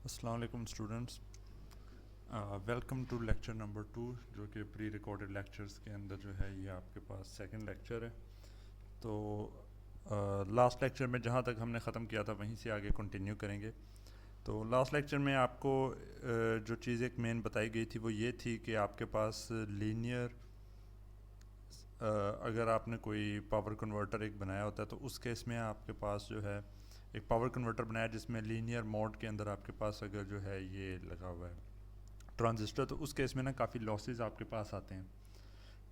अस्सलाम वालेकुम students, welcome to lecture number 2 जो कि प्री रिकॉर्डेड लेक्चर्स के अंदर जो है ये आपके पास सेकंड लेक्चर है। तो लास्ट लेक्चर में जहाँ तक हमने ख़त्म किया था वहीं से आगे कंटिन्यू करेंगे। तो लास्ट लेक्चर में आपको जो चीज़ एक मेन बताई गई थी वो ये थी कि आपके पास लीनियर अगर आपने कोई पावर कन्वर्टर एक बनाया होता है तो उस केस में आपके पास जो है एक पावर कन्वर्टर बनाया जिसमें लीनियर मोड के अंदर आपके पास अगर जो है ये लगा हुआ है ट्रांजिस्टर, तो उस केस में ना काफ़ी लॉसेस आपके पास आते हैं।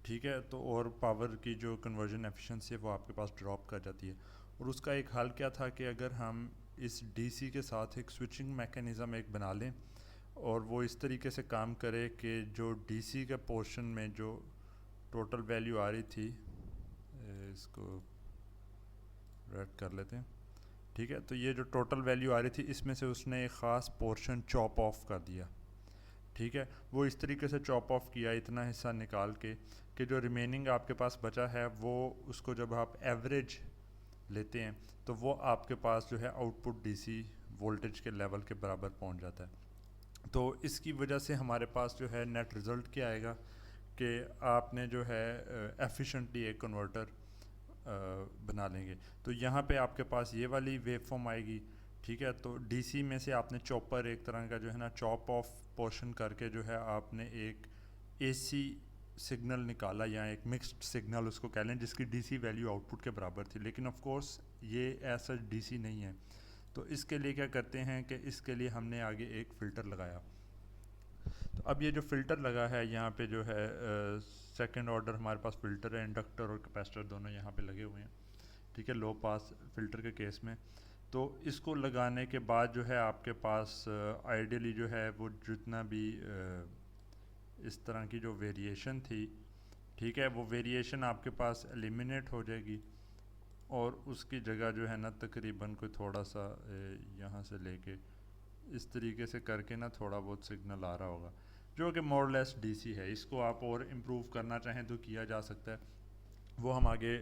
ठीक है, तो और पावर की जो कन्वर्जन एफिशिएंसी है वो आपके पास ड्रॉप कर जाती है। और उसका एक हल क्या था कि अगर हम इस डीसी के साथ एक स्विचिंग मैकेनिज़्म एक बना लें और वो इस तरीके से काम करे कि जो डीसी के पोर्शन में जो टोटल वैल्यू आ रही थी, इसको रेड कर लेते हैं। ठीक है, तो ये जो टोटल वैल्यू आ रही थी इसमें से उसने एक ख़ास पोर्शन चॉप ऑफ कर दिया। ठीक है, वो इस तरीके से चॉप ऑफ किया इतना हिस्सा निकाल के कि जो रिमेनिंग आपके पास बचा है वो उसको जब आप एवरेज लेते हैं तो वो आपके पास जो है आउटपुट डीसी वोल्टेज के लेवल के बराबर पहुंच जाता है। तो इसकी वजह से हमारे पास जो है नेट रिज़ल्ट क्या आएगा कि आपने जो है एफिशिएंटली एक कन्वर्टर बना लेंगे। तो यहाँ पे आपके पास ये वाली वेव फॉर्म आएगी। ठीक है, तो डीसी में से आपने चॉपर एक तरह का जो है ना चॉप ऑफ पोर्शन करके जो है आपने एक एसी सिग्नल निकाला या एक मिक्स्ड सिग्नल उसको कह लें जिसकी डीसी वैल्यू आउटपुट के बराबर थी, लेकिन ऑफ कोर्स ये ऐसा डीसी नहीं है। तो इसके लिए क्या करते हैं कि इसके लिए हमने आगे एक फ़िल्टर लगाया। तो अब ये जो फ़िल्टर लगा है यहाँ पे जो है सेकंड ऑर्डर हमारे पास फ़िल्टर है, इंडक्टर और कैपेसिटर दोनों यहाँ पे लगे हुए हैं। ठीक है, लो पास फ़िल्टर के केस में। तो इसको लगाने के बाद जो है आपके पास आइडियली जो है वो जितना भी इस तरह की जो वेरिएशन थी, ठीक है, वो वेरिएशन आपके पास एलिमिनेट हो जाएगी और उसकी जगह जो है ना तकरीबन कोई थोड़ा सा यहाँ से लेके इस तरीके से करके ना थोड़ा बहुत सिग्नल आ रहा होगा जो कि मोर लेस डीसी है। इसको आप और इम्प्रूव करना चाहें तो किया जा सकता है, वो हम आगे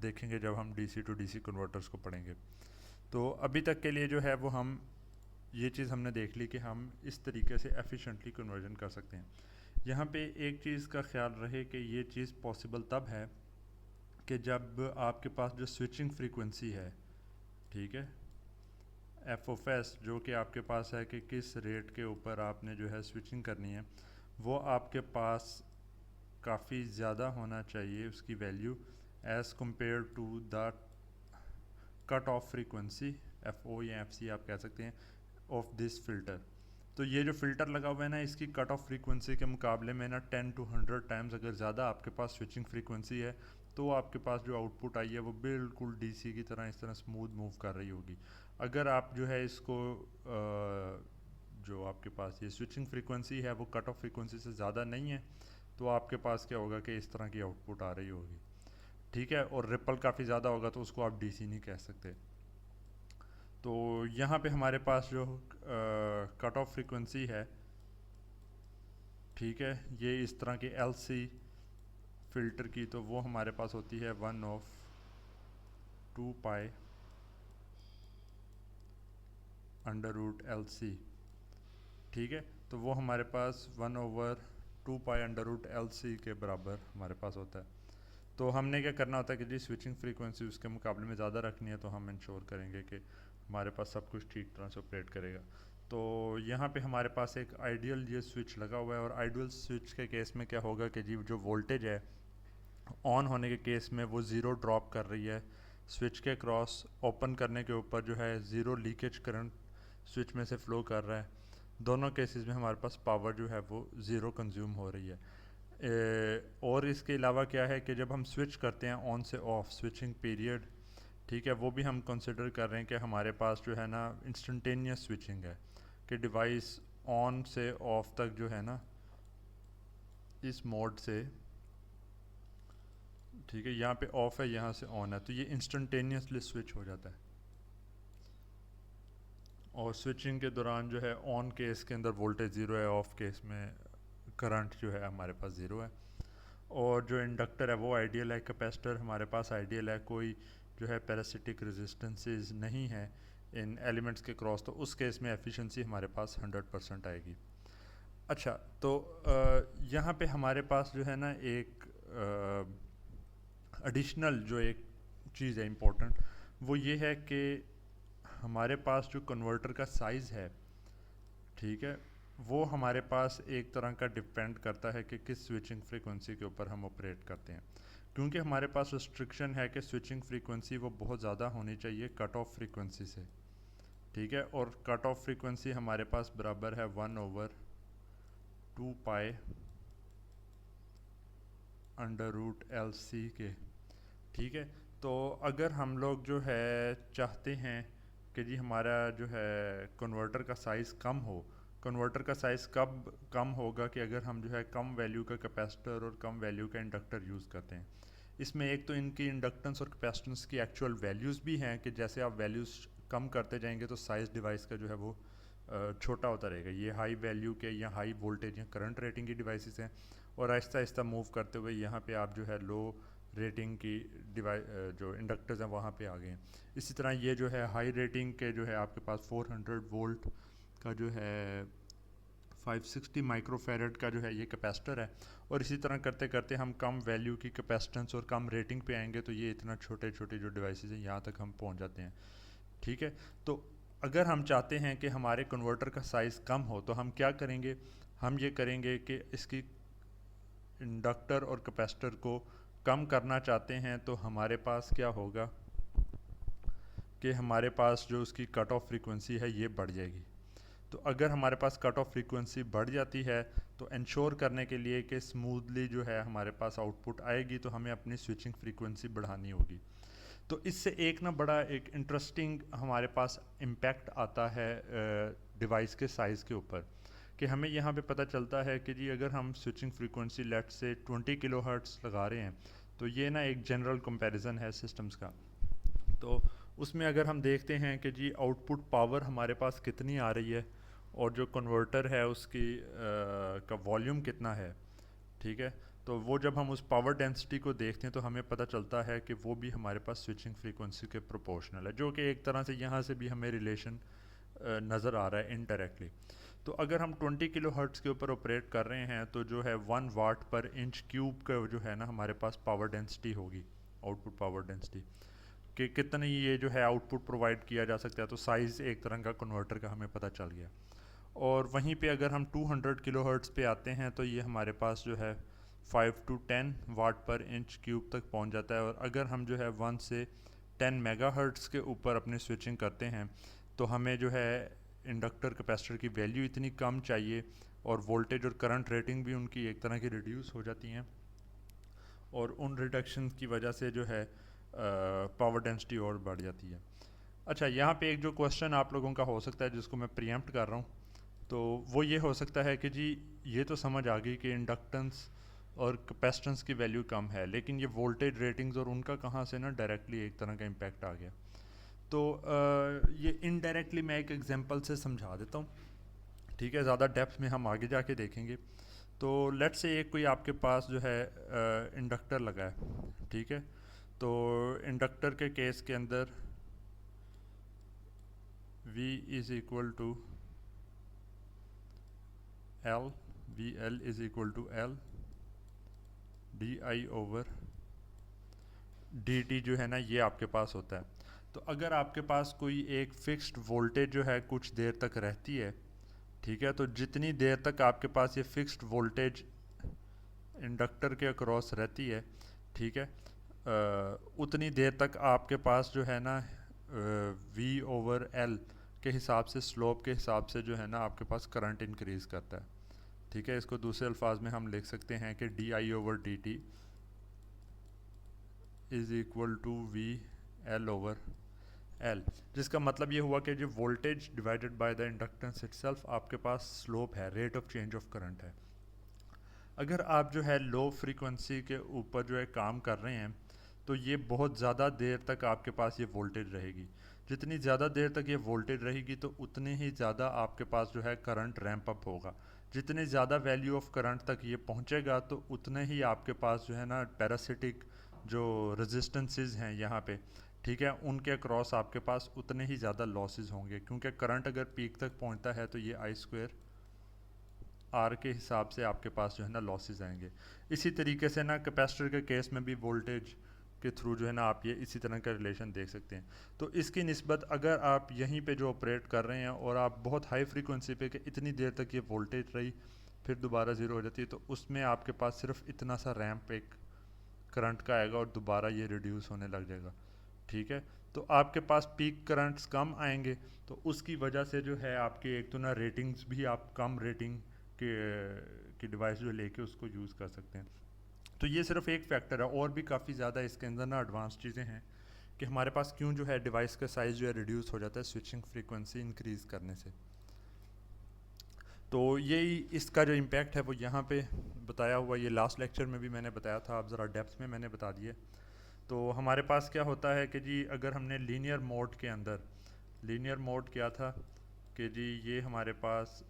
देखेंगे जब हम डीसी टू डीसी कन्वर्टर्स को पढ़ेंगे। तो अभी तक के लिए जो है वो हम ये चीज़ हमने देख ली कि हम इस तरीके से एफिशिएंटली कन्वर्जन कर सकते हैं। यहाँ पे एक चीज़ का ख्याल रहे कि ये चीज़ पॉसिबल तब है कि जब आपके पास जो स्विचिंग फ्रीक्वेंसी है, ठीक है, एफ ऑफ एस जो कि आपके पास है कि किस रेट के ऊपर आपने जो है स्विचिंग करनी है, वो आपके पास काफ़ी ज़्यादा होना चाहिए उसकी value as compared to the cut off frequency, F O या एफ सी आप कह सकते हैं, ऑफ दिस फ़िल्टर। तो ये जो फ़िल्टर लगा हुआ है ना इसकी कट ऑफ फ्रीक्वेंसी के मुकाबले में ना 10 to 100 टाइम्स अगर ज़्यादा आपके पास स्विचिंग फ्रीक्वेंसी है तो आपके पास जो आउटपुट आई है वो बिल्कुल डीसी की तरह इस तरह स्मूथ मूव कर रही होगी। अगर आप जो है इसको जो आपके पास ये स्विचिंग फ्रीक्वेंसी है वो कट ऑफ फ्रीक्वेंसी से ज़्यादा नहीं है तो आपके पास क्या होगा कि इस तरह की आउटपुट आ रही होगी। ठीक है, और रिपल काफ़ी ज़्यादा होगा तो उसको आप डीसी नहीं कह सकते। तो यहाँ पे हमारे पास जो कट ऑफ फ्रीक्वेंसी है, ठीक है, ये इस तरह की एलसी फ़िल्टर की तो वो हमारे पास होती है 1/2 पाई √LC। ठीक है, तो वो हमारे पास 1/2 पाई √LC के बराबर हमारे पास होता है। तो हमने क्या करना होता है कि जी स्विचिंग फ्रीक्वेंसी उसके मुकाबले में ज़्यादा रखनी है तो हम इंश्योर करेंगे कि हमारे पास सब कुछ ठीक तरह से ऑपरेट करेगा। तो यहाँ पे हमारे पास एक आइडियल ये स्विच लगा हुआ है और आइडियल स्विच के केस में क्या होगा कि जी जो वोल्टेज है ऑन होने के केस में वो ज़ीरो ड्रॉप कर रही है स्विच के क्रॉस, ओपन करने के ऊपर जो है ज़ीरो लीकेज करंट स्विच में से फ़्लो कर रहा है। दोनों केसेस में हमारे पास पावर जो है वो ज़ीरो कंज्यूम हो रही है। और इसके अलावा क्या है कि जब हम स्विच करते हैं ऑन से ऑफ स्विचिंग पीरियड, ठीक है, वो भी हम कंसिडर कर रहे हैं कि हमारे पास जो है ना इंस्टेंटेनियस स्विचिंग है कि डिवाइस ऑन से ऑफ तक जो है ना इस मोड से, ठीक है, यहाँ पे ऑफ है यहाँ से ऑन है तो ये इंस्टेंटेनियसली स्विच हो जाता है। और स्विचिंग के दौरान जो है ऑन केस के अंदर वोल्टेज ज़ीरो है, ऑफ केस में करंट जो है हमारे पास ज़ीरो है। और जो इंडक्टर है वो आइडियल है, कैपेसिटर हमारे पास आइडियल है, कोई जो है पैरासिटिक रेजिस्टेंसेस नहीं है इन एलिमेंट्स के क्रॉस, तो उस केस में एफिशिएंसी हमारे पास 100% आएगी। अच्छा, तो यहाँ पे हमारे पास जो है ना एक एडिशनल जो एक चीज़ है इम्पोर्टेंट, वो ये है कि हमारे पास जो कन्वर्टर का साइज़ है, ठीक है, वो हमारे पास एक तरह का डिपेंड करता है कि किस स्विचिंग फ्रीक्वेंसी के ऊपर हम ऑपरेट करते हैं। क्योंकि हमारे पास रिस्ट्रिक्शन है कि स्विचिंग फ्रीक्वेंसी वो बहुत ज़्यादा होनी चाहिए कट ऑफ फ्रीक्वेंसी से, ठीक है, और कट ऑफ फ्रीक्वेंसी हमारे पास बराबर है 1/2 पाई √LC के, ठीक है। तो अगर हम लोग जो है चाहते हैं कि जी हमारा जो है कन्वर्टर का साइज़ कम हो, कन्वर्टर का साइज़ कब कम होगा कि अगर हम जो है कम वैल्यू का कैपेसिटर और कम वैल्यू का इंडक्टर यूज़ करते हैं। इसमें एक तो इनकी इंडक्टेंस और कैपेसिटेंस की एक्चुअल वैल्यूज़ भी हैं कि जैसे आप वैल्यूज़ कम करते जाएंगे तो साइज़ डिवाइस का जो है वो छोटा होता रहेगा। ये हाई वैल्यू के या हाई वोल्टेज या करंट रेटिंग की डिवाइसेस हैं, और आहिस्ता आहिस्ता मूव करते हुए यहाँ पे आप जो है लो रेटिंग की जो इंडक्टर्स हैं वहाँ पे आ गए हैं। इसी तरह ये जो है हाई रेटिंग के जो है आपके पास 400 वोल्ट का जो है 560 माइक्रोफेरेड का जो है ये कैपेसिटर है, और इसी तरह करते करते हम कम वैल्यू की कैपेसिटेंस और कम रेटिंग पे आएंगे तो ये इतना छोटे छोटे जो डिवाइसेस हैं यहाँ तक हम पहुँच जाते हैं, ठीक है। तो अगर हम चाहते हैं कि हमारे कन्वर्टर का साइज़ कम हो तो हम क्या करेंगे, हम ये करेंगे कि इसकी इंडक्टर और कैपेसिटर को कम करना चाहते हैं तो हमारे पास क्या होगा कि हमारे पास जो उसकी कट ऑफ फ्रीक्वेंसी है ये बढ़ जाएगी। तो अगर हमारे पास कट ऑफ फ्रीक्वेंसी बढ़ जाती है तो इंश्योर करने के लिए कि स्मूथली जो है हमारे पास आउटपुट आएगी तो हमें अपनी स्विचिंग फ्रीक्वेंसी बढ़ानी होगी। तो इससे एक ना बड़ा एक इंटरेस्टिंग हमारे पास इम्पैक्ट आता है डिवाइस के साइज़ के ऊपर, कि हमें यहाँ पे पता चलता है कि जी अगर हम स्विचिंग फ्रीक्वेंसी लेट से 20 किलोहर्ट्ज़ लगा रहे हैं, तो ये ना एक जनरल कंपैरिजन है सिस्टम्स का। तो उसमें अगर हम देखते हैं कि जी आउटपुट पावर हमारे पास कितनी आ रही है और जो कन्वर्टर है उसकी का वॉल्यूम कितना है, ठीक है, तो वो जब हम उस पावर डेंसिटी को देखते हैं तो हमें पता चलता है कि वो भी हमारे पास स्विचिंग फ्रीक्वेंसी के प्रोपोर्शनल है, जो कि एक तरह से यहाँ से भी हमें रिलेशन नज़र आ रहा है इनडायरेक्टली। तो अगर हम 20 किलो हर्ट्ज़ के ऊपर ऑपरेट कर रहे हैं तो जो है 1 वाट पर इंच क्यूब का जो है ना हमारे पास पावर डेंसिटी होगी, आउटपुट पावर डेंसिटी, कि कितनी ये जो है आउटपुट प्रोवाइड किया जा सकता है। तो साइज़ एक तरह का कन्वर्टर का हमें पता चल गया। और वहीं पे अगर हम 200 किलो हर्ट्ज़ पे आते हैं तो ये हमारे पास जो है 5 to 10 वाट पर इंच क्यूब तक पहुंच जाता है। और अगर हम जो है 1 से 10 मेगाहर्ट्ज़ के ऊपर अपनी स्विचिंग करते हैं तो हमें जो है इंडक्टर कैपेसिटर की वैल्यू इतनी कम चाहिए और वोल्टेज और करंट रेटिंग भी उनकी एक तरह की रिड्यूस हो जाती हैं, और उन रिडक्शन की वजह से जो है पावर डेंसिटी और बढ़ जाती है। अच्छा, यहाँ पे एक जो क्वेश्चन आप लोगों का हो सकता है जिसको मैं प्रीएम्प्ट कर रहा हूँ, तो वो ये हो सकता है कि जी ये तो समझ आ गई कि इंडक्टेंस और कैपेसिटेंस की वैल्यू कम है, लेकिन ये वोल्टेज रेटिंग्स और उनका कहाँ से ना डायरेक्टली एक तरह का इम्पैक्ट आ गया। तो ये इनडायरेक्टली मैं एक एग्जांपल से समझा देता हूँ, ठीक है, ज़्यादा डेप्थ में हम आगे जाके देखेंगे। तो लेट्स से एक कोई आपके पास जो है इंडक्टर लगा है, ठीक है, तो इंडक्टर के केस के अंदर V is equal to L, VL is equal to L DI/dt जो है ना ये आपके पास होता है। तो अगर आपके पास कोई एक फिक्स्ड वोल्टेज जो है कुछ देर तक रहती है, ठीक है, तो जितनी देर तक आपके पास ये फिक्स्ड वोल्टेज इंडक्टर के अक्रॉस रहती है, ठीक है, उतनी देर तक आपके पास जो है ना V/L के हिसाब से, स्लोप के हिसाब से जो है ना आपके पास करंट इंक्रीज़ करता है, ठीक है। इसको दूसरे अल्फाज में हम लिख सकते हैं कि DI/dt is equal to VL/L, जिसका मतलब ये हुआ कि जो voltage divided by the inductance itself आपके पास स्लोप है, rate of change of current है। अगर आप जो है लो फ्रीक्वेंसी के ऊपर जो है काम कर रहे हैं तो ये बहुत ज़्यादा देर तक आपके पास ये वोल्टेज रहेगी। जितनी ज़्यादा देर तक ये वोल्टेज रहेगी तो उतनी ही ज़्यादा आपके पास जो है करंट रैंप अप होगा। जितनी ज़्यादा वैल्यू ऑफ करंट तक ये पहुंचेगा तो उतने ही आपके पास जो है ना पैरासिटिक जो रेजिस्टेंसेस हैं यहाँ पे, ठीक है, उनके अक्रॉस आपके पास उतने ही ज़्यादा लॉसेस होंगे, क्योंकि करंट अगर पीक तक पहुंचता है तो ये आई स्क्वायर आर के हिसाब से आपके पास जो है ना लॉसेस आएंगे। इसी तरीके से ना कैपेसिटर के केस में भी वोल्टेज के थ्रू जो है ना आप ये इसी तरह का रिलेशन देख सकते हैं। तो इसकी निस्बत अगर आप यहीं पे जो ऑपरेट कर रहे हैं और आप बहुत हाई फ्रीक्वेंसी पे कि इतनी देर तक ये वोल्टेज रही फिर दोबारा ज़ीरो हो जाती है, तो उसमें आपके पास सिर्फ इतना सा रैंप एक करंट का आएगा और दोबारा ये रिड्यूस होने लग जाएगा। ठीक है, तो आपके पास पीक करंट्स कम आएंगे, तो उसकी वजह से जो है आपकी एक तो ना रेटिंग्स भी आप कम रेटिंग के डिवाइस जो लेके उसको यूज़ कर सकते हैं। तो ये सिर्फ एक फैक्टर है, और भी काफ़ी ज़्यादा इसके अंदर ना एडवांस चीज़ें हैं कि हमारे पास क्यों जो है डिवाइस का साइज़ जो है रिड्यूस हो जाता है स्विचिंग फ्रीक्वेंसी इंक्रीज़ करने से। तो यही इसका जो इम्पैक्ट है वो यहाँ पे बताया हुआ, ये लास्ट लेक्चर में भी मैंने बताया था, अब ज़रा डेप्थ में मैंने बता दिए। तो हमारे पास क्या होता है कि जी अगर हमने लीनियर मोड के अंदर, लीनियर मोड क्या था कि जी ये हमारे पास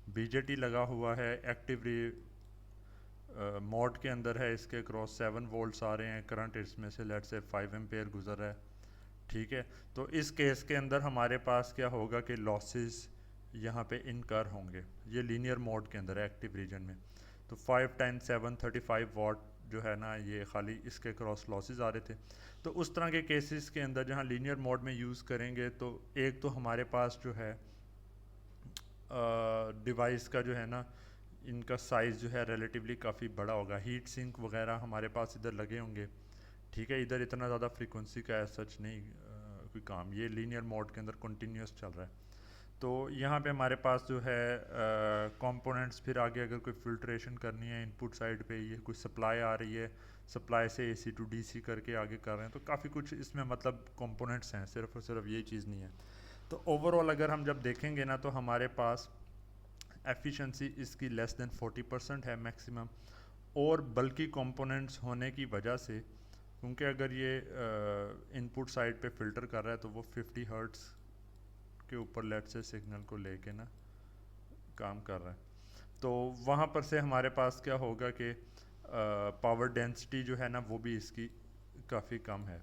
बीजेटी लगा हुआ है, एक्टिव मोड के अंदर है, इसके क्रॉस 7 वोल्ट्स आ रहे हैं, करंट इसमें से लेट से 5 एम्पेयर गुजर रहा है। ठीक है, तो इस केस के अंदर हमारे पास क्या होगा कि लॉसेस यहाँ पे इनकर होंगे, ये लीनियर मोड के अंदर है एक्टिव रीजन में। तो 5 टाइम्स 7 35 वाट जो है ना ये खाली इसके क्रॉस लॉसेस आ रहे थे। तो उस तरह के केसेस के अंदर जहाँ लीनियर मोड में यूज़ करेंगे तो एक तो हमारे पास जो है डिवाइस का जो है ना इनका साइज़ जो है रिलेटिवली काफ़ी बड़ा होगा, हीट सिंक वगैरह हमारे पास इधर लगे होंगे। ठीक है, इधर इतना ज़्यादा फ्रीक्वेंसी का सच नहीं कोई काम, ये लीनियर मोड के अंदर कंटिन्यूस चल रहा है। तो यहाँ पे हमारे पास जो है कंपोनेंट्स, फिर आगे अगर कोई फिल्ट्रेशन करनी है इनपुट साइड पे, ये कोई सप्लाई आ रही है, सप्लाई से AC टू DC करके आगे कर रहे हैं, तो काफ़ी कुछ इसमें मतलब कंपोनेंट्स हैं, सिर्फ और सिर्फ यही चीज़ नहीं है। तो ओवरऑल अगर हम जब देखेंगे ना तो हमारे पास एफिशिएंसी इसकी लेस देन 40% है मैक्सिमम, और बल्कि कंपोनेंट्स होने की वजह से, क्योंकि अगर ये इनपुट साइड पे फ़िल्टर कर रहा है तो वो 50 हर्ट्ज़ के ऊपर लेट से सिग्नल को लेके ना काम कर रहा है, तो वहाँ पर से हमारे पास क्या होगा कि पावर डेंसिटी जो है ना वो भी इसकी काफ़ी कम है।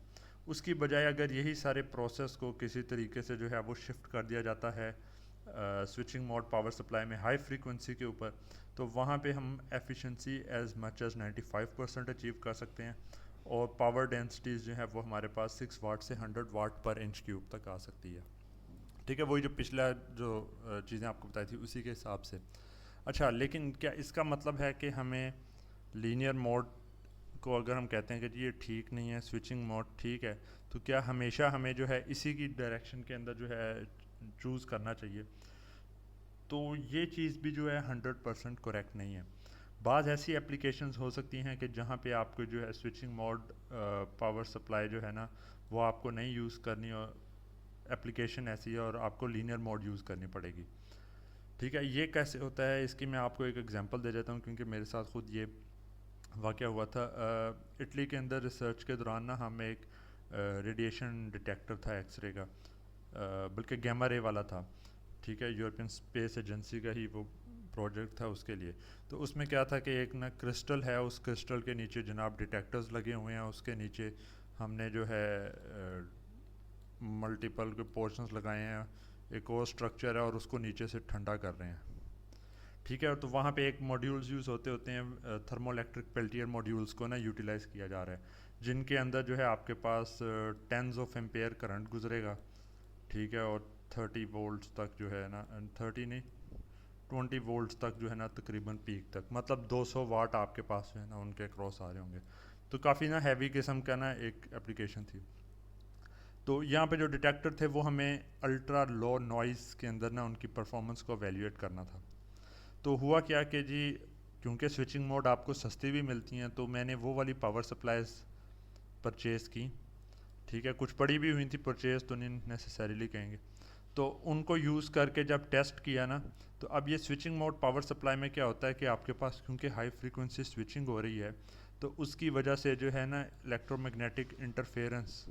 उसकी बजाय अगर यही सारे प्रोसेस को किसी तरीके से जो है वो शिफ्ट कर दिया जाता है स्विचिंग मोड पावर सप्लाई में हाई फ्रीक्वेंसी के ऊपर, तो वहाँ पे हम efficiency as much as 95% achieve कर सकते हैं, और पावर डेंसिटीज़ जो है वो हमारे पास 6 वाट से 100 वाट पर इंच क्यूब तक आ सकती है। ठीक है, वही जो पिछला जो चीज़ें आपको बताई थी उसी के हिसाब से। अच्छा, लेकिन क्या इसका मतलब है कि हमें लीनियर मोड को अगर हम कहते हैं कि जी ये ठीक नहीं है, स्विचिंग मोड ठीक है, तो क्या हमेशा हमें जो है इसी की डायरेक्शन के अंदर जो है चूज़ करना चाहिए? तो ये चीज़ भी जो है 100% करेक्ट नहीं है। बाज़ ऐसी एप्लीकेशंस हो सकती हैं कि जहाँ पे आपको जो है स्विचिंग मोड पावर सप्लाई जो है ना वो आपको नहीं यूज़ करनी, और एप्लीकेशन ऐसी है और आपको लीनियर मोड यूज़ करनी पड़ेगी। ठीक है, ये कैसे होता है इसकी मैं आपको एक एग्जांपल दे देता हूँ, क्योंकि मेरे साथ खुद ये वाक़या हुआ था। इटली के अंदर रिसर्च के दौरान ना हम एक रेडिएशन डिटेक्टर था एक्सरे का, बल्कि गैमा रे वाला था। ठीक है, यूरोपियन स्पेस एजेंसी का ही वो प्रोजेक्ट था उसके लिए। तो उसमें क्या था कि एक ना क्रिस्टल है, उस क्रिस्टल के नीचे जनाब डिटेक्टर्स लगे हुए हैं, उसके नीचे हमने जो है मल्टीपल के पोर्शंस लगाए हैं, एक और स्ट्रक्चर है और उसको नीचे से ठंडा कर रहे हैं। ठीक है, तो वहाँ पे एक मॉड्यूल्स यूज़ होते हैं, थर्मोइलेक्ट्रिक पेल्टियर मॉड्यूल्स को ना यूटिलाइज़ किया जा रहा है, जिनके अंदर जो है आपके पास टेंस ऑफ एम्पेयर करंट गुजरेगा। ठीक है, और 30 वोल्ट्स तक जो है ना, 30 नहीं 20 वोल्ट्स तक जो है ना तकरीबन पीक तक, मतलब 200 वाट आपके पास जो है ना उनके क्रॉस आ रहे होंगे। तो काफ़ी ना हैवी किस्म का ना एक एप्लीकेशन थी। तो यहाँ पे जो डिटेक्टर थे वो हमें अल्ट्रा लो नॉइज़ के अंदर ना उनकी परफॉर्मेंस को वैल्यूएट करना था। तो हुआ क्या कि जी क्योंकि स्विचिंग मोड आपको सस्ती भी मिलती हैं, तो मैंने वो वाली पावर सप्लाईज परचेज़ की। ठीक है, कुछ पड़ी भी हुई थी, परचेज़ तो नहीं नेसेसरीली कहेंगे। तो उनको यूज़ करके जब टेस्ट किया ना, तो अब ये स्विचिंग मोड पावर सप्लाई में क्या होता है कि आपके पास क्योंकि हाई फ्रीक्वेंसी स्विचिंग हो रही है, तो उसकी वजह से जो है ना इलेक्ट्रोमैग्नेटिक इंटरफेरेंस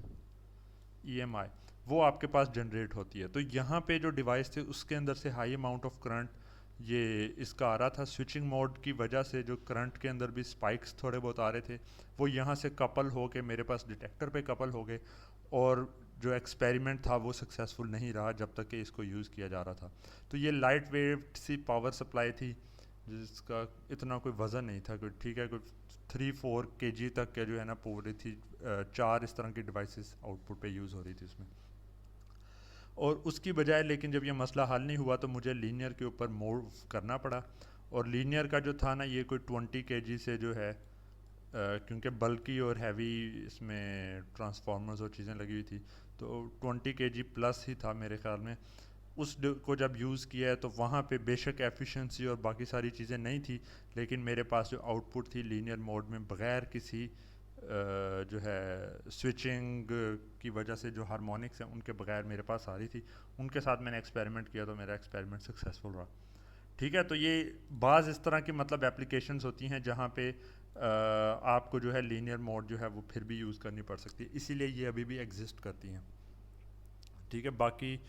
EMI वो आपके पास जनरेट होती है। तो यहाँ पे जो डिवाइस थे उसके अंदर से हाई अमाउंट ऑफ करंट ये इसका आ रहा था स्विचिंग मोड की वजह से, जो करंट के अंदर भी स्पाइक्स थोड़े बहुत आ रहे थे, वो यहाँ से कपल हो के मेरे पास डिटेक्टर पे कपल हो गए, और जो एक्सपेरिमेंट था वो सक्सेसफुल नहीं रहा जब तक कि इसको यूज़ किया जा रहा था। तो ये लाइट वेट सी पावर सप्लाई थी जिसका इतना कोई वज़न नहीं था, कोई ठीक है, कोई 3-4 kg तक के जो है ना पूरी थी, 4 इस तरह की डिवाइसेस आउटपुट पे यूज़ हो रही थी उसमें। और उसकी बजाय लेकिन जब ये मसला हल नहीं हुआ तो मुझे लीनियर के ऊपर मूव करना पड़ा, और लीनियर का जो था ना ये कोई 20 kg से जो है, क्योंकि बल्कि और हैवी इसमें ट्रांसफार्मर्स और चीज़ें लगी हुई थी, तो 20 kg प्लस ही था मेरे ख्याल में। को जब यूज़ किया है तो वहाँ पे बेशक एफिशिएंसी और बाकी सारी चीज़ें नहीं थी, लेकिन मेरे पास जो आउटपुट थी लीनियर मोड में बग़ैर किसी जो है स्विचिंग की वजह से जो हारमोनिक्स हैं उनके बगैर मेरे पास आ रही थी। उनके साथ मैंने एक्सपेरिमेंट किया तो मेरा एक्सपेरिमेंट सक्सेसफुल रहा। ठीक है, तो ये बाज़ इस तरह की मतलब एप्लीकेशंस होती हैं जहाँ पे आपको जो है लीनियर मोड जो है वो फिर भी यूज़ करनी पड़ सकती है, इसीलिए ये अभी भी एग्जिस्ट करती हैं। ठीक है, बाकी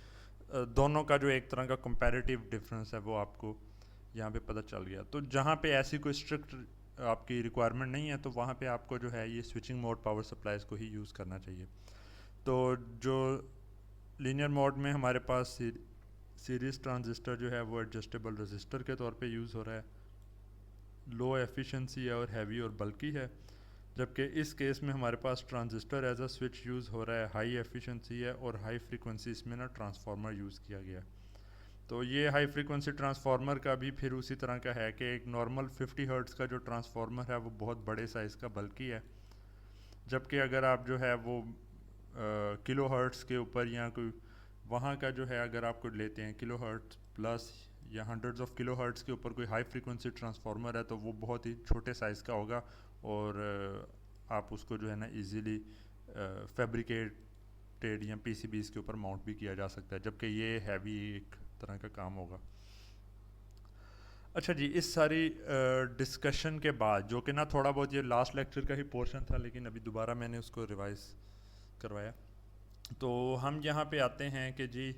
दोनों का जो एक तरह का कंपैरेटिव डिफरेंस है वो आपको यहाँ पे पता चल गया। तो जहाँ पे ऐसी कोई स्ट्रिक्ट आपकी रिक्वायरमेंट नहीं है तो वहाँ पे आपको जो है ये स्विचिंग मोड पावर सप्लाईज को ही यूज़ करना चाहिए। तो जो लीनियर मोड में हमारे पास सीरीज़ ट्रांजिस्टर जो है वो एडजस्टेबल रजिस्टर के तौर पे यूज़ हो रहा है, लो एफिशिएंसी है और हैवी और बल्कि है, जबकि इस केस में हमारे पास transistor as a switch use हो रहा है, हाई एफिशिएंसी है और हाई फ्रीक्वेंसी इसमें ना ट्रांसफार्मर यूज़ किया गया है। तो ये हाई फ्रीक्वेंसी ट्रांसफार्मर का भी फिर उसी तरह का है कि एक नॉर्मल 50 हर्ट्ज़ का जो ट्रांसफार्मर है वो बहुत बड़े साइज़ का बल्कि है, जबकि अगर आप जो है वो किलो हर्ट्ज़ के ऊपर या कोई वहाँ का जो है अगर आपको लेते हैं किलो हर्ट्ज़ प्लस या हंड्रेड्स ऑफ किलो हर्ट्ज़ के ऊपर कोई हाई फ्रीक्वेंसी ट्रांसफार्मर है तो वो बहुत ही छोटे साइज़ का होगा, और आप उसको जो है ना इजीली फैब्रिकेटेड या पीसीबीज के ऊपर माउंट भी किया जा सकता है, जबकि ये हैवी एक तरह का काम होगा। अच्छा जी, इस सारी डिस्कशन के बाद, जो कि ना थोड़ा बहुत ये लास्ट लेक्चर का ही पोर्शन था लेकिन अभी दोबारा मैंने उसको रिवाइज करवाया, तो हम यहाँ पे आते हैं कि जी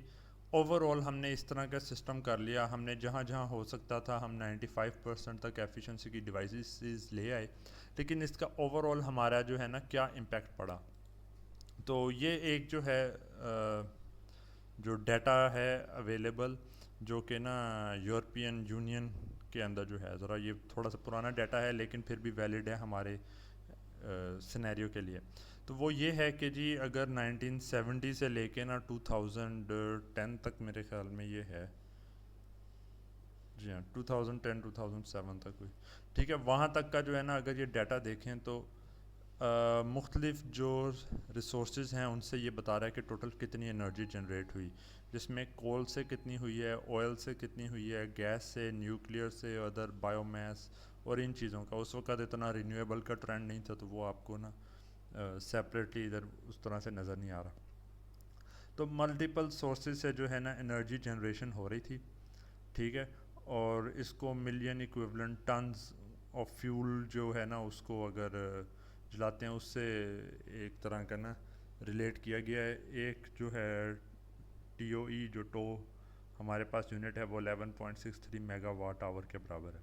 ओवरऑल हमने इस तरह का सिस्टम कर लिया, हमने जहाँ जहाँ हो सकता था हम 95% तक एफिशिएंसी की डिवाइसेस ले आए, लेकिन इसका ओवरऑल हमारा जो है ना क्या इम्पेक्ट पड़ा। तो ये एक जो है जो डाटा है अवेलेबल, जो कि ना यूरोपियन यूनियन के अंदर जो है, ज़रा ये थोड़ा सा पुराना डाटा है लेकिन फिर भी वैलिड है हमारे सिनेरियो के लिए। तो वो ये है कि जी अगर 1970 से लेके ना 2010 तक मेरे ख्याल में ये है, जी हाँ 2010-2007 तक हुई, ठीक है, वहाँ तक का जो है ना अगर ये डाटा देखें तो मुख्तलिफ जो रिसोर्स हैं उनसे ये बता रहा है कि टोटल कितनी एनर्जी जनरेट हुई, जिसमें कोल से कितनी हुई है, ऑयल से कितनी हुई है, गैस से, न्यूक्लियर से, अदर बायोमास और इन चीज़ों का। उस वक्त इतना रिन्यूएबल का ट्रेंड नहीं था तो वो आपको ना सेपरेटली इधर उस तरह से नज़र नहीं आ रहा। तो मल्टीपल सोर्सेज से जो है ना एनर्जी जनरेशन हो रही थी, ठीक है, और इसको million equivalent tons of fuel जो है ना उसको अगर जलाते हैं उससे एक तरह का ना रिलेट किया गया है। एक जो है TOE जो टो हमारे पास यूनिट है वो 11.63 मेगावाट आवर के बराबर है।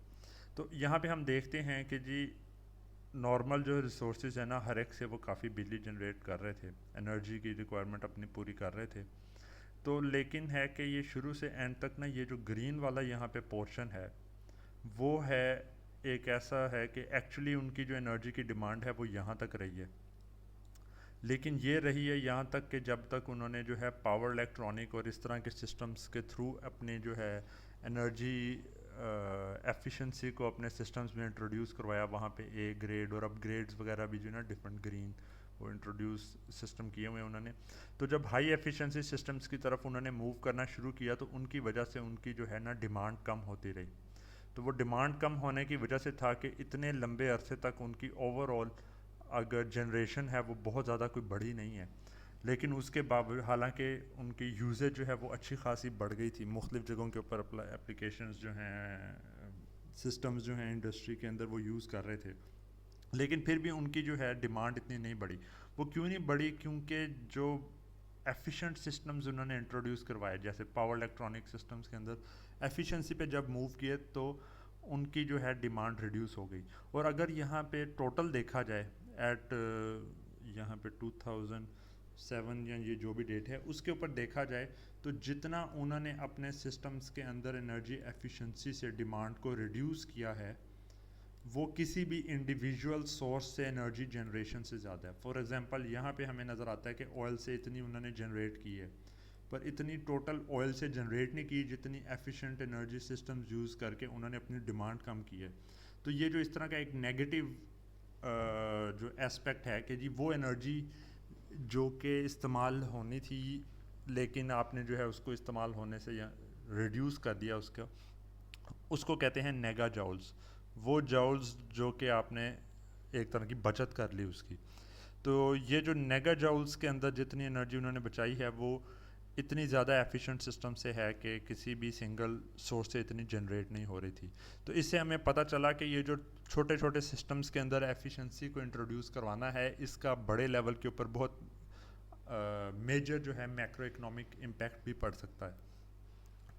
तो यहाँ पे हम देखते हैं कि जी नॉर्मल जो रिसोर्सेज है ना हर एक से वो काफ़ी बिजली जनरेट कर रहे थे, एनर्जी की रिक्वायरमेंट अपनी पूरी कर रहे थे। तो लेकिन है कि ये शुरू से एंड तक ना ये जो ग्रीन वाला यहाँ पे पोर्शन है वो है एक ऐसा है कि एक्चुअली उनकी जो एनर्जी की डिमांड है वो यहाँ तक रही है, लेकिन ये रही है यहाँ तक कि जब तक उन्होंने जो है पावर इलेक्ट्रॉनिक और इस तरह के सिस्टम्स के थ्रू अपने जो है एनर्जी एफिशिएंसी को अपने सिस्टम्स में इंट्रोड्यूस करवाया, वहाँ पे ए ग्रेड और अपग्रेड्स वगैरह भी जो है ना डिफरेंट ग्रीन वो इंट्रोड्यूस सिस्टम किए हुए हैं उन्होंने। तो जब हाई एफिशिएंसी सिस्टम्स की तरफ उन्होंने मूव करना शुरू किया तो उनकी वजह से उनकी जो है ना डिमांड कम होती रही। तो वो डिमांड कम होने की वजह से था कि इतने लंबे अरसे तक उनकी ओवरऑल अगर जनरेशन है वो बहुत ज़्यादा कोई बढ़ी नहीं है, लेकिन उसके बावजूद हालांकि उनकी यूजेज जो है वो अच्छी खासी बढ़ गई थी, मुख्तलिफ जगहों के ऊपर एप्लीकेशंस जो हैं, सिस्टम्स जो हैं इंडस्ट्री के अंदर वो यूज़ कर रहे थे, लेकिन फिर भी उनकी जो है डिमांड इतनी नहीं बढ़ी। वो क्यों नहीं बढ़ी? क्योंकि जो एफिशिएंट सिस्टम्स उन्होंने इंट्रोड्यूस करवाए, जैसे पावर इलेक्ट्रॉनिक सिस्टम्स के अंदर एफिशिएंसी पे जब मूव किए तो उनकी जो है डिमांड रिड्यूस हो गई। और अगर यहाँ पे टोटल देखा जाए एट यहाँ पे 2007 या ये जो भी डेट है उसके ऊपर देखा जाए, तो जितना उन्होंने अपने सिस्टम्स के अंदर एनर्जी एफिशिएंसी से डिमांड को रिड्यूस किया है वो किसी भी इंडिविजुअल सोर्स से एनर्जी जनरेशन से ज़्यादा है। फॉर एग्जांपल यहाँ पे हमें नज़र आता है कि ऑयल से इतनी उन्होंने जनरेट की है, पर इतनी टोटल ऑयल से जनरेट नहीं की जितनी एफिशिएंट एनर्जी सिस्टम्स यूज़ करके उन्होंने अपनी डिमांड कम की है। तो ये जो इस तरह का एक नेगेटिव जो एस्पेक्ट है कि जी वो एनर्जी जो कि इस्तेमाल होनी थी लेकिन आपने जो है उसको इस्तेमाल होने से रिड्यूस कर दिया उसका, उसको कहते हैं नेगा जाउल्स। वो जाउल्स जो कि आपने एक तरह की बचत कर ली उसकी। तो ये जो नेगा जाउल्स के अंदर जितनी एनर्जी उन्होंने बचाई है वो इतनी ज़्यादा एफिशिएंट सिस्टम से है कि किसी भी सिंगल सोर्स से इतनी जनरेट नहीं हो रही थी। तो इससे हमें पता चला कि ये जो छोटे छोटे सिस्टम्स के अंदर एफिशिएंसी को इंट्रोड्यूस करवाना है इसका बड़े लेवल के ऊपर बहुत मेजर जो है मैक्रो इकोनॉमिक इम्पैक्ट भी पड़ सकता है।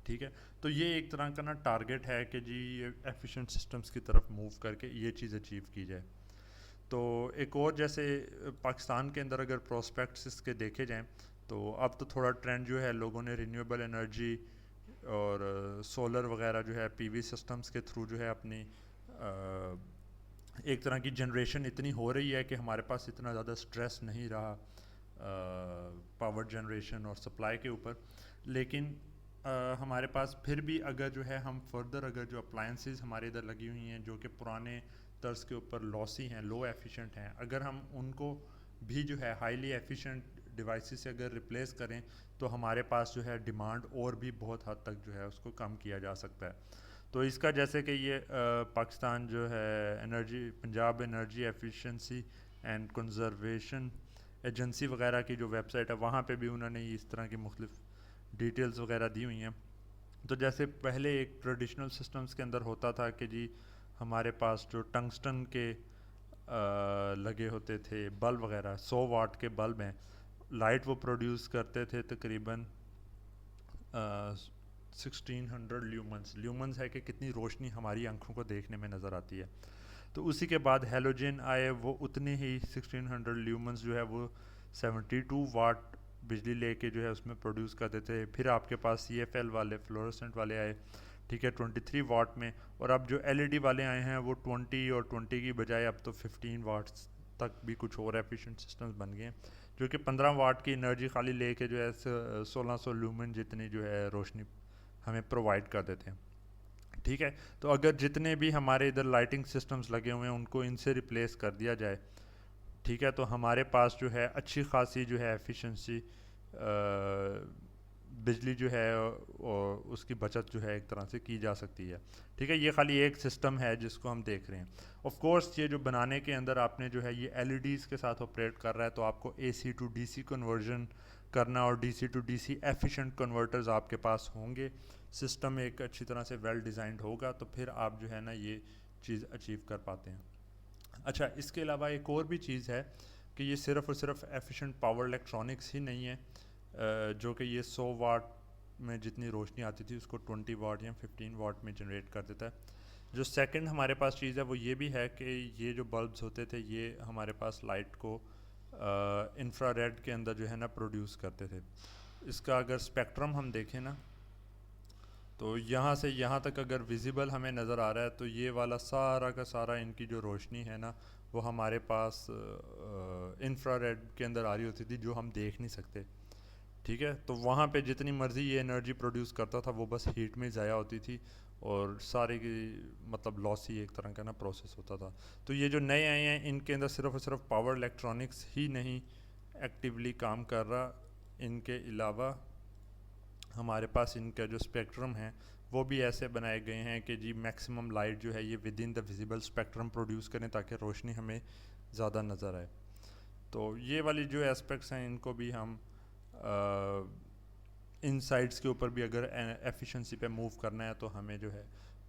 ठीक है, तो ये एक तरह का ना टारगेट है कि जी ये एफिशिएंट सिस्टम्स की तरफ मूव करके ये चीज़ अचीव की जाए। तो एक और जैसे पाकिस्तान के अंदर अगर प्रोस्पेक्ट्स इसके देखे जाएं तो अब तो थोड़ा ट्रेंड जो है लोगों ने रिन्यूएबल एनर्जी और सोलर वगैरह जो है पीवी सिस्टम्स के थ्रू जो है अपनी एक तरह की जनरेशन इतनी हो रही है कि हमारे पास इतना ज़्यादा स्ट्रेस नहीं रहा पावर जनरेशन और सप्लाई के ऊपर। लेकिन हमारे पास फिर भी अगर जो है हम फर्दर अगर जो अप्लायंसेस हमारे इधर लगी हुई हैं जो कि पुराने तर्ज के ऊपर लॉसी हैं, लो एफिशिएंट हैं, अगर हम उनको भी जो है हाईली एफिशिएंट डिवाइसेस से अगर रिप्लेस करें तो हमारे पास जो है डिमांड और भी बहुत हद तक जो है उसको कम किया जा सकता है। तो इसका जैसे कि ये पाकिस्तान जो है energy Punjab energy efficiency and conservation agency वगैरह की जो वेबसाइट है वहाँ पे भी उन्होंने इस तरह की मुख्तलिफ डिटेल्स वगैरह दी हुई हैं। तो जैसे पहले एक ट्रेडिशनल सिस्टम्स के अंदर होता था कि जी हमारे पास जो टंगस्टन के लगे होते थे बल्ब वगैरह 100 वाट के बल्ब हैं, लाइट वो प्रोड्यूस करते थे तकरीबन 1600 ल्यूमन्स। ल्यूमन्स है कि कितनी रोशनी हमारी आंखों को देखने में नज़र आती है। तो उसी के बाद हेलोजन आए, वो उतने ही 1600 ल्यूमन्स जो है वो 72 वाट बिजली लेके जो है उसमें प्रोड्यूस करते थे। फिर आपके पास CFL वाले फ्लोरोसेंट वाले आए, ठीक है, 23 वाट में। और अब जो LED वाले आए हैं वो 20 और 20 की बजाय अब तो 15 वाट्स तक भी कुछ और एफिशिएंट सिस्टम्स बन गए हैं जो कि 15 वाट की एनर्जी खाली लेके जो है 1600 ल्यूमन जितनी जो है रोशनी हमें प्रोवाइड कर देते हैं। ठीक है, तो अगर जितने भी हमारे इधर लाइटिंग सिस्टम्स लगे हुए हैं उनको इनसे रिप्लेस कर दिया जाए, ठीक है, तो हमारे पास जो है अच्छी खासी जो है एफिशिएंसी बिजली जो है और उसकी बचत जो है एक तरह से की जा सकती है। ठीक है, ये खाली एक सिस्टम है जिसको हम देख रहे हैं। ऑफ कोर्स ये जो बनाने के अंदर आपने जो है ये LEDs के साथ ऑपरेट कर रहा है, तो आपको AC टू DC कन्वर्जन करना और DC to DC efficient converters आपके पास होंगे, सिस्टम एक अच्छी तरह से वेल डिज़ाइंड होगा, तो फिर आप जो है ना ये चीज़ अचीव कर पाते हैं। अच्छा, इसके अलावा एक और भी चीज़ है कि ये सिर्फ़ और सिर्फ एफिशिएंट पावर इलेक्ट्रॉनिक्स ही नहीं है, जो कि ये 100 वाट में जितनी रोशनी आती थी उसको 20 वाट या 15 वाट में जनरेट कर देता है। जो सेकंड हमारे पास चीज़ है वो ये भी है कि ये जो बल्ब्स होते थे ये हमारे पास लाइट को इंफ्रारेड के अंदर जो है ना प्रोड्यूस करते थे। इसका अगर स्पेक्ट्रम हम देखें ना तो यहाँ से यहाँ तक अगर विजिबल हमें नज़र आ रहा है तो ये वाला सारा का सारा इनकी जो रोशनी है ना वो हमारे पास इंफ्रारेड के अंदर आ रही होती थी जो हम देख नहीं सकते। ठीक है, तो वहाँ पे जितनी मर्ज़ी ये एनर्जी प्रोड्यूस करता था वो बस हीट में ज़ाया होती थी और सारे की मतलब लॉसी एक तरह का ना प्रोसेस होता था। तो ये जो नए आए हैं इनके अंदर सिर्फ और सिर्फ पावर इलेक्ट्रॉनिक्स ही नहीं एक्टिवली काम कर रहा, इनके अलावा हमारे पास इनका जो स्पेक्ट्रम है वो भी ऐसे बनाए गए हैं कि जी मैक्सिमम लाइट जो है ये with in the visible spectrum produce करें ताकि रोशनी हमें ज़्यादा नज़र आए। तो ये वाली जो एस्पेक्ट्स हैं इनको भी हम इन साइड्स के ऊपर भी अगर एफिशिएंसी पे मूव करना है तो हमें जो है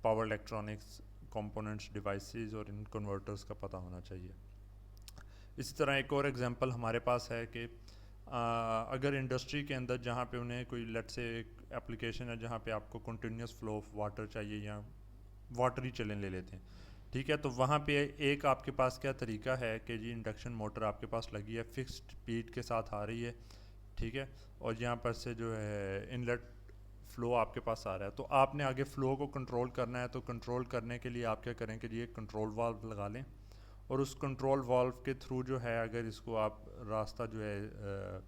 पावर इलेक्ट्रॉनिक्स कंपोनेंट्स डिवाइसेस और इन कन्वर्टर्स का पता होना चाहिए। इसी तरह एक और एग्जांपल हमारे पास है कि अगर इंडस्ट्री के अंदर जहाँ पे उन्हें कोई लेट से एक एप्लीकेशन है जहाँ पे आपको कंटिन्यूस फ्लो ऑफ वाटर चाहिए या वाटर ही चलन ले लेते हैं, ठीक है, तो वहाँ पे एक आपके पास क्या तरीका है कि जी इंडक्शन मोटर आपके पास लगी है, फिक्स्ड स्पीड के साथ आ रही है, ठीक है, और यहाँ पर से जो है इनलेट फ़्लो आपके पास आ रहा है, तो आपने आगे फ़्लो को कंट्रोल करना है, तो कंट्रोल करने के लिए आप क्या करें कि जी एक कंट्रोल वाल्व लगा लें, और उस कंट्रोल वाल्व के थ्रू जो है अगर इसको आप रास्ता जो है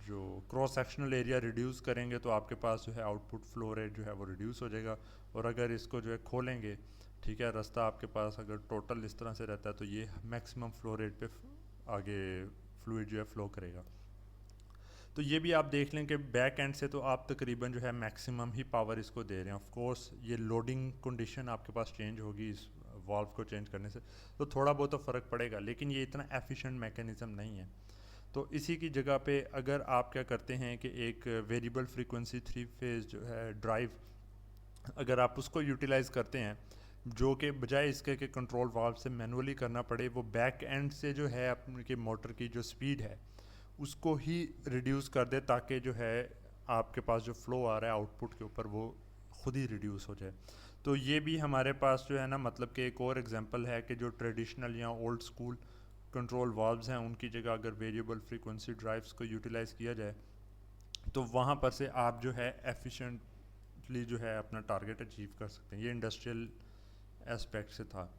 जो क्रॉस सेक्शनल एरिया रिड्यूस करेंगे तो आपके पास जो है आउटपुट फ्लो रेट जो है वो रिड्यूस हो जाएगा, और अगर इसको जो है खोलेंगे, ठीक है, रास्ता आपके पास अगर टोटल इस तरह से रहता है तो ये मैक्सिमम फ्लो रेट पे आगे फ्लूइड जो है फ़्लो करेगा। तो ये भी आप देख लें कि बैक एंड से तो आप तकरीबन जो है मैक्सिमम ही पावर इसको दे रहे हैं। ऑफ कोर्स ये लोडिंग कंडीशन आपके पास चेंज होगी इस वाल्व को चेंज करने से, तो थोड़ा बहुत तो फ़र्क पड़ेगा, लेकिन ये इतना एफिशिएंट मैकेनिज़्म नहीं है। तो इसी की जगह पे अगर आप क्या करते हैं कि एक वेरिएबल फ्रीक्वेंसी 3 फेज़ जो है ड्राइव, अगर आप उसको यूटिलाइज़ करते हैं, जो कि बजाय इसके कि कंट्रोल वाल्व से मैनुअली करना पड़े, वो बैक एंड से जो है अपनी मोटर की जो स्पीड है उसको ही रिड्यूस कर दे, ताकि जो है आपके पास जो फ़्लो आ रहा है आउटपुट के ऊपर वो खुद ही रिड्यूस हो जाए। तो ये भी हमारे पास जो है ना, मतलब कि एक और एग्जांपल है कि जो ट्रेडिशनल या ओल्ड स्कूल कंट्रोल वाल्व्स हैं उनकी जगह अगर वेरिएबल फ्रीक्वेंसी ड्राइव्स को यूटिलाइज़ किया जाए तो वहाँ पर से आप जो है एफिशिएंटली जो है अपना टारगेट अचीव कर सकते हैं। ये इंडस्ट्रियल एस्पेक्ट से था।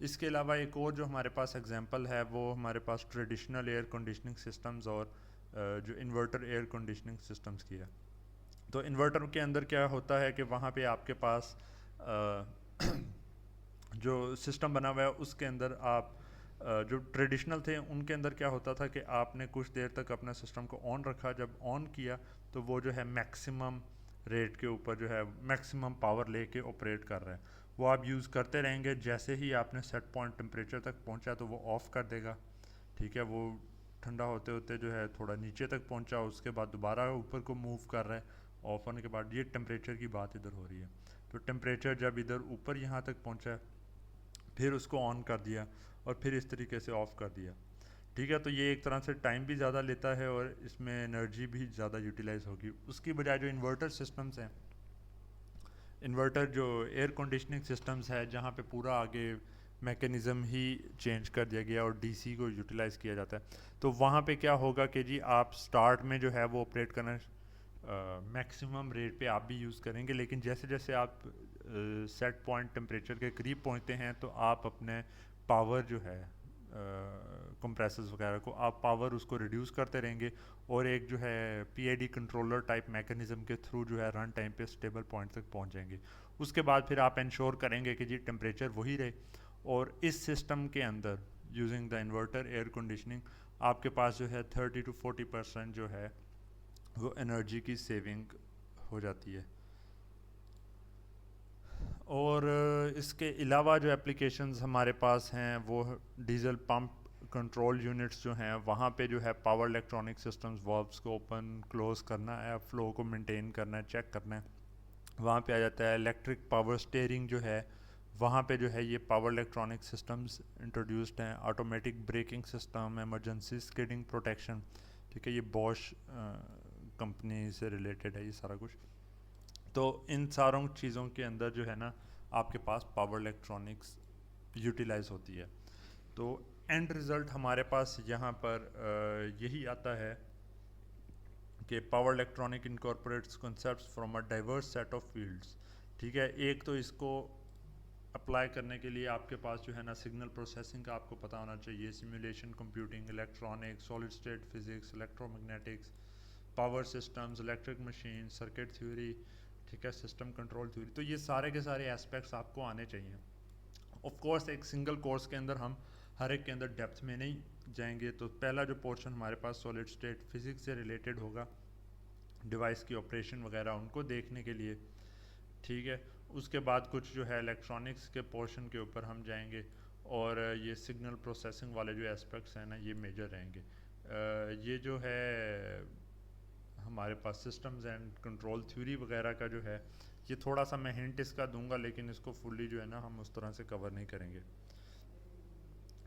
इसके अलावा एक और जो हमारे पास एग्जांपल है वो हमारे पास ट्रेडिशनल एयर कंडीशनिंग सिस्टम्स और जो इन्वर्टर एयर कंडीशनिंग सिस्टम्स की है। तो इन्वर्टर के अंदर क्या होता है कि वहाँ पे आपके पास जो सिस्टम बना हुआ है उसके अंदर आप जो ट्रेडिशनल थे उनके अंदर क्या होता था कि आपने कुछ देर तक अपना सिस्टम को ऑन रखा, जब ऑन किया तो वो जो है मैक्सिमम रेट के ऊपर जो है मैक्सिमम पावर लेके ऑपरेट कर रहा है, वो आप यूज़ करते रहेंगे। जैसे ही आपने सेट पॉइंट टेम्परेचर तक पहुंचा तो वो ऑफ़ कर देगा, ठीक है, वो ठंडा होते होते जो है थोड़ा नीचे तक पहुंचा, उसके बाद दोबारा ऊपर को मूव कर रहा है ऑफ होने के बाद। ये टेम्परेचर की बात इधर हो रही है, तो टेम्परेचर जब इधर ऊपर यहाँ तक पहुंचा फिर उसको ऑन कर दिया और फिर इस तरीके से ऑफ़ कर दिया, ठीक है। तो ये एक तरह से टाइम भी ज़्यादा लेता है और इसमें एनर्जी भी ज़्यादा यूटिलाइज होगी। उसकी बजाय जो इन्वर्टर सिस्टम्स हैं, इन्वर्टर जो एयर कंडीशनिंग सिस्टम्स है जहाँ पे पूरा आगे मैकेनिज़्म ही चेंज कर दिया गया और डीसी को यूटिलाइज़ किया जाता है, तो वहाँ पे क्या होगा कि जी आप स्टार्ट में जो है वो ऑपरेट करना मैक्सिमम रेट पे आप भी यूज़ करेंगे, लेकिन जैसे जैसे आप सेट पॉइंट टेम्परेचर के करीब पहुँचते हैं तो आप अपने पावर जो है कंप्रेसर्स वगैरह को आप पावर उसको रिड्यूस करते रहेंगे, और एक जो है पीआईडी कंट्रोलर टाइप मैकेनिज़्म के थ्रू जो है रन टाइम पे स्टेबल पॉइंट तक पहुंच जाएंगे। उसके बाद फिर आप इंश्योर करेंगे कि जी टेम्परेचर वही रहे, और इस सिस्टम के अंदर using the inverter air conditioning आपके पास जो है 30 to 40% जो है वो एनर्जी की सेविंग हो जाती है। और इसके अलावा जो एप्लीकेशंस हमारे पास हैं वो डीजल पंप कंट्रोल यूनिट्स जो हैं, वहाँ पे जो है पावर इलेक्ट्रॉनिक सिस्टम्स वाल्व्स को ओपन क्लोज करना है, फ्लो को मेंटेन करना है, चेक करना है, वहाँ पे आ जाता है। इलेक्ट्रिक पावर स्टीयरिंग जो है वहाँ पे जो है ये पावर इलेक्ट्रॉनिक सिस्टम्स इंट्रोड्यूस्ड हैं। Automatic braking system, emergency skidding protection, ठीक है, ये बॉश कंपनी से रिलेटेड है ये सारा कुछ। तो इन सारों चीज़ों के अंदर जो है ना आपके पास पावर इलेक्ट्रॉनिक्स यूटिलाइज होती है। तो एंड रिज़ल्ट हमारे पास यहाँ पर यही आता है कि power electronic incorporates concepts from a diverse set of fields, ठीक है। एक तो इसको अप्लाई करने के लिए आपके पास जो है ना सिग्नल प्रोसेसिंग का आपको पता होना चाहिए, simulation computing, electronics, solid state physics, electromagnetics, power systems, electric machine, circuit theory, ठीक है, सिस्टम कंट्रोल थ्योरी। तो ये सारे के सारे एस्पेक्ट्स आपको आने चाहिए। ऑफ कोर्स एक सिंगल कोर्स के अंदर हम हर एक के अंदर डेप्थ में नहीं जाएंगे, तो पहला जो पोर्शन हमारे पास सॉलिड स्टेट फिजिक्स से रिलेटेड होगा, डिवाइस की ऑपरेशन वगैरह उनको देखने के लिए, ठीक है। उसके बाद कुछ जो है इलेक्ट्रॉनिक्स के पोर्शन के ऊपर हम जाएंगे, और ये सिग्नल प्रोसेसिंग वाले जो एस्पेक्ट्स हैं ना ये मेजर रहेंगे। ये जो है हमारे पास सिस्टम्स एंड कंट्रोल थ्योरी वगैरह का जो है ये थोड़ा सा मैं हिंट इसका दूंगा, लेकिन इसको फुल्ली जो है ना हम उस तरह से कवर नहीं करेंगे।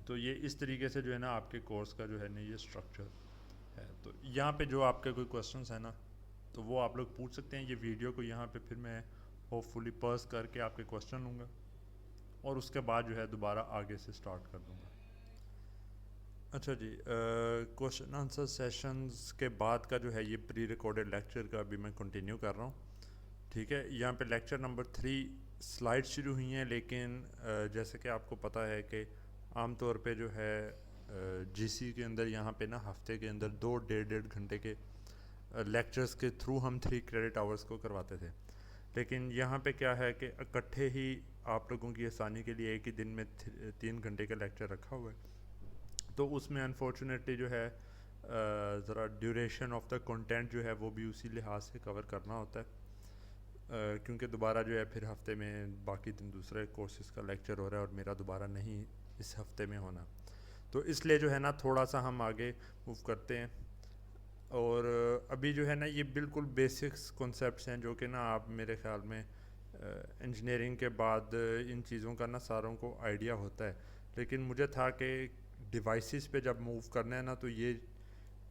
तो ये इस तरीके से जो है ना आपके कोर्स का जो है ना ये स्ट्रक्चर है। तो यहाँ पे जो आपके कोई क्वेश्चंस है ना, तो वो आप लोग पूछ सकते हैं। ये वीडियो को यहाँ पे फिर मैं होपफुली पॉज करके आपके क्वेश्चन लूँगा और उसके बाद जो है दोबारा आगे से स्टार्ट कर दूँगा। अच्छा जी, क्वेश्चन आंसर सेशंस के बाद का जो है ये प्री रिकॉर्डेड लेक्चर का अभी मैं कंटिन्यू कर रहा हूँ। ठीक है, यहाँ पे लेक्चर नंबर 3 स्लाइड शुरू हुई हैं, लेकिन जैसे कि आपको पता है कि आमतौर पे जो है जीसी के अंदर यहाँ पे ना हफ्ते के अंदर 2 1.5 घंटे के लेक्चर्स के थ्रू हम 3 क्रेडिट आवर्स को करवाते थे। लेकिन यहाँ पे क्या है कि इकट्ठे ही आप लोगों की आसानी के लिए एक ही दिन में 3 घंटे का लेक्चर रखा हुआ है। तो उसमें अनफॉर्चुनेटली जो है ज़रा ड्यूरेशन ऑफ द कंटेंट जो है वो भी उसी लिहाज से कवर करना होता है, क्योंकि दोबारा जो है फिर हफ्ते में बाकी दिन दूसरे कोर्सेज का लेक्चर हो रहा है और मेरा दोबारा नहीं इस हफ्ते में होना। तो इसलिए जो है ना थोड़ा सा हम आगे मूव करते हैं। और अभी जो है ना ये बिल्कुल बेसिक्स कॉन्सेप्ट्स हैं जो कि ना आप मेरे ख्याल में इंजीनियरिंग के बाद इन चीज़ों का ना सारों को आइडिया होता है। लेकिन मुझे था कि डिवाइसेस पे जब मूव करना है ना, तो ये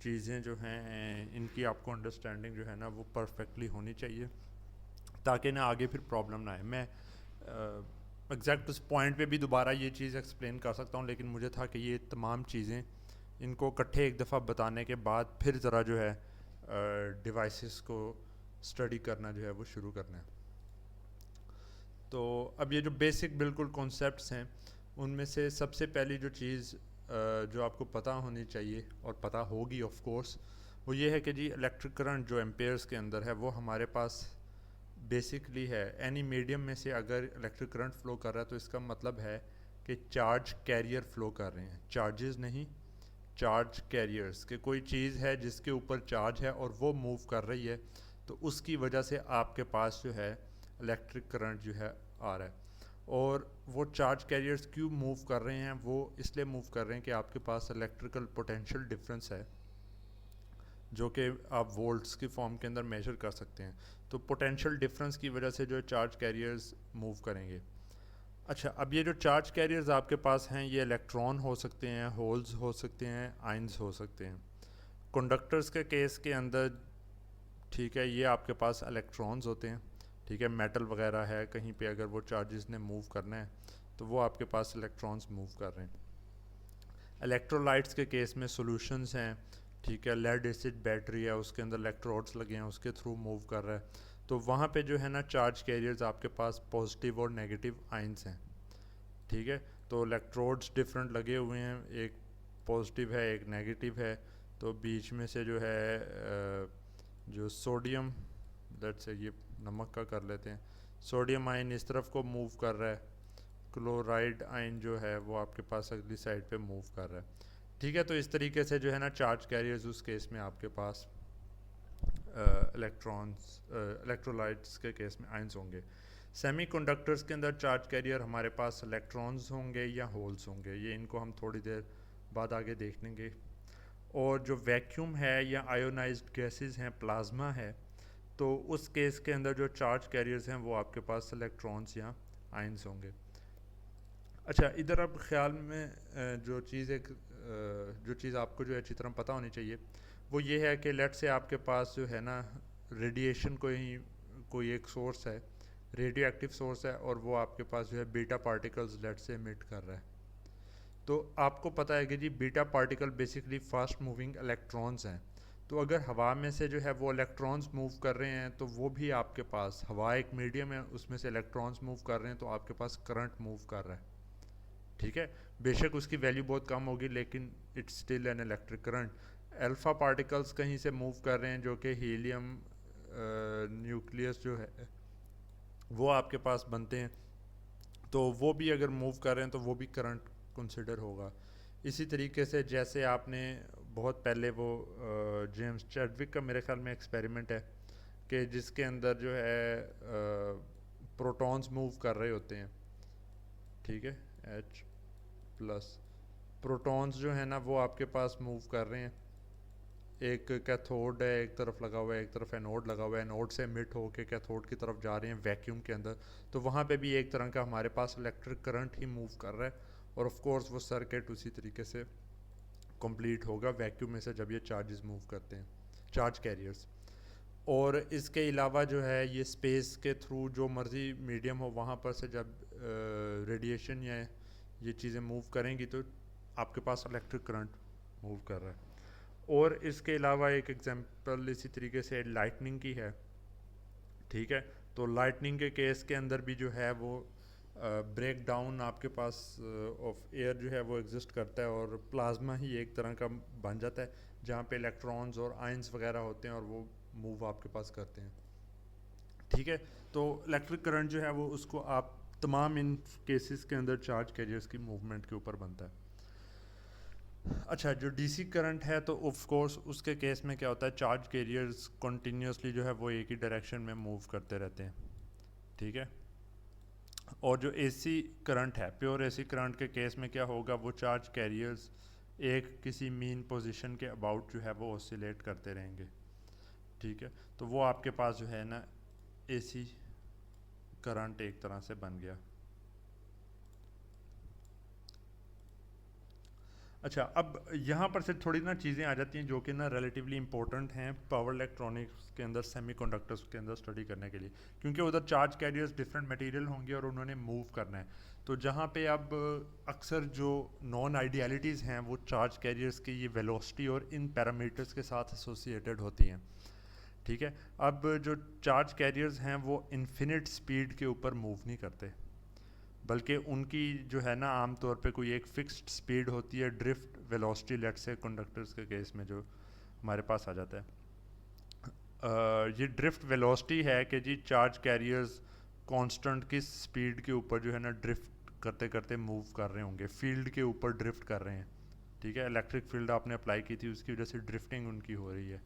चीज़ें जो हैं इनकी आपको अंडरस्टैंडिंग जो है ना वो परफेक्टली होनी चाहिए, ताकि ना आगे फिर प्रॉब्लम ना आए। मैं एग्जैक्ट उस पॉइंट पे भी दोबारा ये चीज़ एक्सप्लेन कर सकता हूँ, लेकिन मुझे था कि ये तमाम चीज़ें इनको इकट्ठे एक दफ़ा बताने के बाद फिर ज़रा जो है डिवाइसेस को स्टडी करना जो है वो शुरू करना है। तो अब ये जो बेसिक बिल्कुल कॉन्सेप्ट्स हैं उनमें से सबसे पहली जो चीज़ जो आपको पता होनी चाहिए और पता होगी ऑफ कोर्स, वो ये है कि जी इलेक्ट्रिक करंट जो एम्पेयर्स के अंदर है वो हमारे पास बेसिकली है एनी मीडियम में से अगर इलेक्ट्रिक करंट फ्लो कर रहा है तो इसका मतलब है कि चार्ज कैरियर फ्लो कर रहे हैं, चार्जेस नहीं, चार्ज कैरियर्स। के कोई चीज़ है जिसके ऊपर चार्ज है और वो मूव कर रही है, तो उसकी वजह से आपके पास जो है इलेक्ट्रिक करंट जो है आ रहा है। और वो चार्ज कैरियर्स क्यों मूव कर रहे हैं? वो इसलिए मूव कर रहे हैं कि आपके पास इलेक्ट्रिकल पोटेंशियल डिफरेंस है जो कि आप वोल्ट्स की फॉर्म के अंदर मेजर कर सकते हैं। तो पोटेंशियल डिफरेंस की वजह से जो चार्ज कैरियर्स मूव करेंगे। अच्छा, अब ये जो चार्ज कैरियर्स आपके पास हैं ये इलेक्ट्रॉन हो सकते हैं, होल्स हो सकते हैं, आइंस हो सकते हैं। कंडक्टर्स के केस के अंदर ठीक है ये आपके पास इलेक्ट्रॉन्स होते हैं। ठीक है, मेटल वगैरह है कहीं पे अगर वो चार्जेस ने मूव करना है तो वो आपके पास इलेक्ट्रॉन्स मूव कर रहे हैं। इलेक्ट्रोलाइट्स के केस में सॉल्यूशंस हैं। ठीक है, लेड एसिड बैटरी है उसके अंदर इलेक्ट्रोड्स लगे हैं, उसके थ्रू मूव कर रहा है। तो वहाँ पे जो है ना चार्ज कैरियर्स आपके पास पॉजिटिव और नेगेटिव आइंस हैं। ठीक है, तो इलेक्ट्रोड्स डिफरेंट लगे हुए हैं, एक पॉजिटिव है एक नेगेटिव है। तो बीच में से जो है जो सोडियम, लेट्स से ये नमक का कर लेते हैं, सोडियम आयन इस तरफ को मूव कर रहा है, क्लोराइड आयन जो है वो आपके पास अगली साइड पे मूव कर रहा है। ठीक है, तो इस तरीके से जो है ना चार्ज कैरियर्स उस केस में आपके पास इलेक्ट्रॉन्स, इलेक्ट्रोलाइट्स के केस में आयंस होंगे। सेमीकंडक्टर्स के अंदर चार्ज कैरियर हमारे पास इलेक्ट्रॉन्स होंगे या होल्स होंगे, ये इनको हम थोड़ी देर बाद आगे देख लेंगे। और जो वैक्यूम है या आयोनाइज्ड गैसेस हैं, प्लाज्मा है, तो उस केस के अंदर जो चार्ज कैरियर्स हैं वो आपके पास इलेक्ट्रॉन्स या आयंस होंगे। अच्छा, इधर अब ख्याल में जो चीज़ जो चीज़ आपको जो है अच्छी तरह पता होनी चाहिए वो ये है कि लेट से आपके पास जो है ना रेडिएशन कोई एक सोर्स है, रेडियो एक्टिव सोर्स है, और वो आपके पास जो है beta particles let's say emit कर रहा है। तो आपको पता है कि जी beta particle basically fast moving electrons हैं। तो अगर हवा में से जो है वो इलेक्ट्रॉन्स मूव कर रहे हैं तो वो भी आपके पास, हवा एक मीडियम है उसमें से इलेक्ट्रॉन्स मूव कर रहे हैं तो आपके पास करंट मूव कर रहा है। ठीक है, बेशक उसकी वैल्यू बहुत कम होगी लेकिन it's still an electric current. Alpha particles कहीं से मूव कर रहे हैं जो कि हीलियम न्यूक्लियस जो है वो आपके पास बनते हैं, तो वो भी अगर मूव कर रहे हैं तो वो भी करंट कंसिडर होगा। इसी तरीके से जैसे आपने बहुत पहले वो जेम्स चैडविक का मेरे ख्याल में एक्सपेरिमेंट है कि जिसके अंदर जो है प्रोटॉन्स मूव कर रहे होते हैं। ठीक है, H प्लस प्रोटॉन्स जो है ना वो आपके पास मूव कर रहे हैं, एक कैथोड है एक तरफ लगा हुआ है, एक तरफ एनोड लगा हुआ है, एनोड से एमिट होकर कैथोड की तरफ जा रहे हैं वैक्यूम के अंदर। तो वहाँ पे भी एक तरह का हमारे पास इलेक्ट्रिक करंट ही मूव कर रहा है, और ऑफ कोर्स वो सर्किट उसी तरीके से कंप्लीट होगा वैक्यूम में से जब ये चार्जेस मूव करते हैं, चार्ज कैरियर्स। और इसके अलावा जो है ये स्पेस के थ्रू जो मर्ज़ी मीडियम हो वहाँ पर से जब रेडिएशन या ये चीज़ें मूव करेंगी तो आपके पास इलेक्ट्रिक करंट मूव कर रहा है। और इसके अलावा एक एग्जांपल इसी तरीके से लाइटनिंग की है, ठीक है। तो लाइटनिंग के केस के अंदर भी जो है वो ब्रेक डाउन आपके पास ऑफ एयर जो है वो एग्जिस्ट करता है और प्लाज्मा ही एक तरह का बन जाता है जहाँ पे इलेक्ट्रॉन्स और आयंस वगैरह होते हैं और वो मूव आपके पास करते हैं, ठीक है। तो इलेक्ट्रिक करंट जो है वो उसको आप तमाम इन केसेस के अंदर चार्ज कैरियर्स की मूवमेंट के ऊपर बनता है। अच्छा, जो डीसी करंट है तो ऑफ कोर्स उसके केस में क्या होता है, चार्ज कैरियर्स कंटिन्यूसली जो है वो एक ही डायरेक्शन में मूव करते रहते हैं, ठीक है। और जो एसी करंट है, प्योर एसी करंट के केस में क्या होगा, वो चार्ज कैरियर्स एक किसी मीन पोजीशन के अबाउट जो है वो ऑसिलेट करते रहेंगे, ठीक है। तो वो आपके पास जो है ना एसी करंट एक तरह से बन गया। अच्छा, अब यहाँ पर से थोड़ी ना चीज़ें आ जाती हैं जो कि ना रिलेटिवली इंपॉर्टेंट हैं पावर इलेक्ट्रॉनिक्स के अंदर, सेमीकंडक्टर्स के अंदर स्टडी करने के लिए, क्योंकि उधर चार्ज कैरियर्स डिफरेंट मटेरियल होंगे और उन्होंने मूव करना है। तो जहाँ पे अब अक्सर जो नॉन आइडियलिटीज़ हैं वो चार्ज कैरियर्स की ये वेलोसिटी और इन पैरामीटर्स के साथ एसोसिएटेड होती हैं, ठीक है। अब जो चार्ज कैरियर्स हैं वो इन्फिनिट स्पीड के ऊपर मूव नहीं करते, बल्कि उनकी जो है ना आमतौर पे कोई एक फिक्स्ड स्पीड होती है, ड्रिफ्ट वेलोसिटी लेट से कंडक्टर्स के केस में जो हमारे पास आ जाता है। ये ड्रिफ्ट वेलोसिटी है कि जी चार्ज कैरियर्स कांस्टेंट किस स्पीड के ऊपर जो है ना ड्रिफ्ट करते करते मूव कर रहे होंगे, फील्ड के ऊपर ड्रिफ्ट कर रहे हैं, ठीक है। इलेक्ट्रिक फील्ड आपने अप्लाई की थी उसकी वजह से ड्रिफ्टिंग उनकी हो रही है।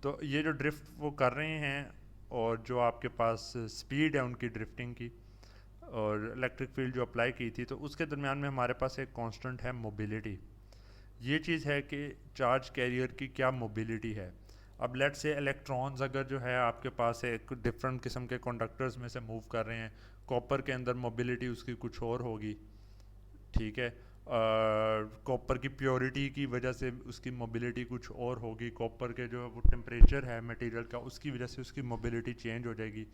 तो ये जो ड्रिफ्ट वो कर रहे हैं और जो आपके पास स्पीड है उनकी ड्रिफ्टिंग की और इलेक्ट्रिक फील्ड जो अप्लाई की थी, तो उसके दरमियान में हमारे पास एक कांस्टेंट है मोबिलिटी। ये चीज़ है कि चार्ज कैरियर की क्या मोबिलिटी है। अब लेट से इलेक्ट्रॉन्स अगर जो है आपके पास एक डिफरेंट किस्म के कंडक्टर्स में से मूव कर रहे हैं, कॉपर के अंदर मोबिलिटी उसकी कुछ और होगी, ठीक है। कॉपर की प्योरिटी की वजह से उसकी मोबिलिटी कुछ और होगी, कॉपर के जो वो टेम्परेचर है मटेरियल का उसकी वजह से उसकी मोबिलिटी चेंज हो जाएगी।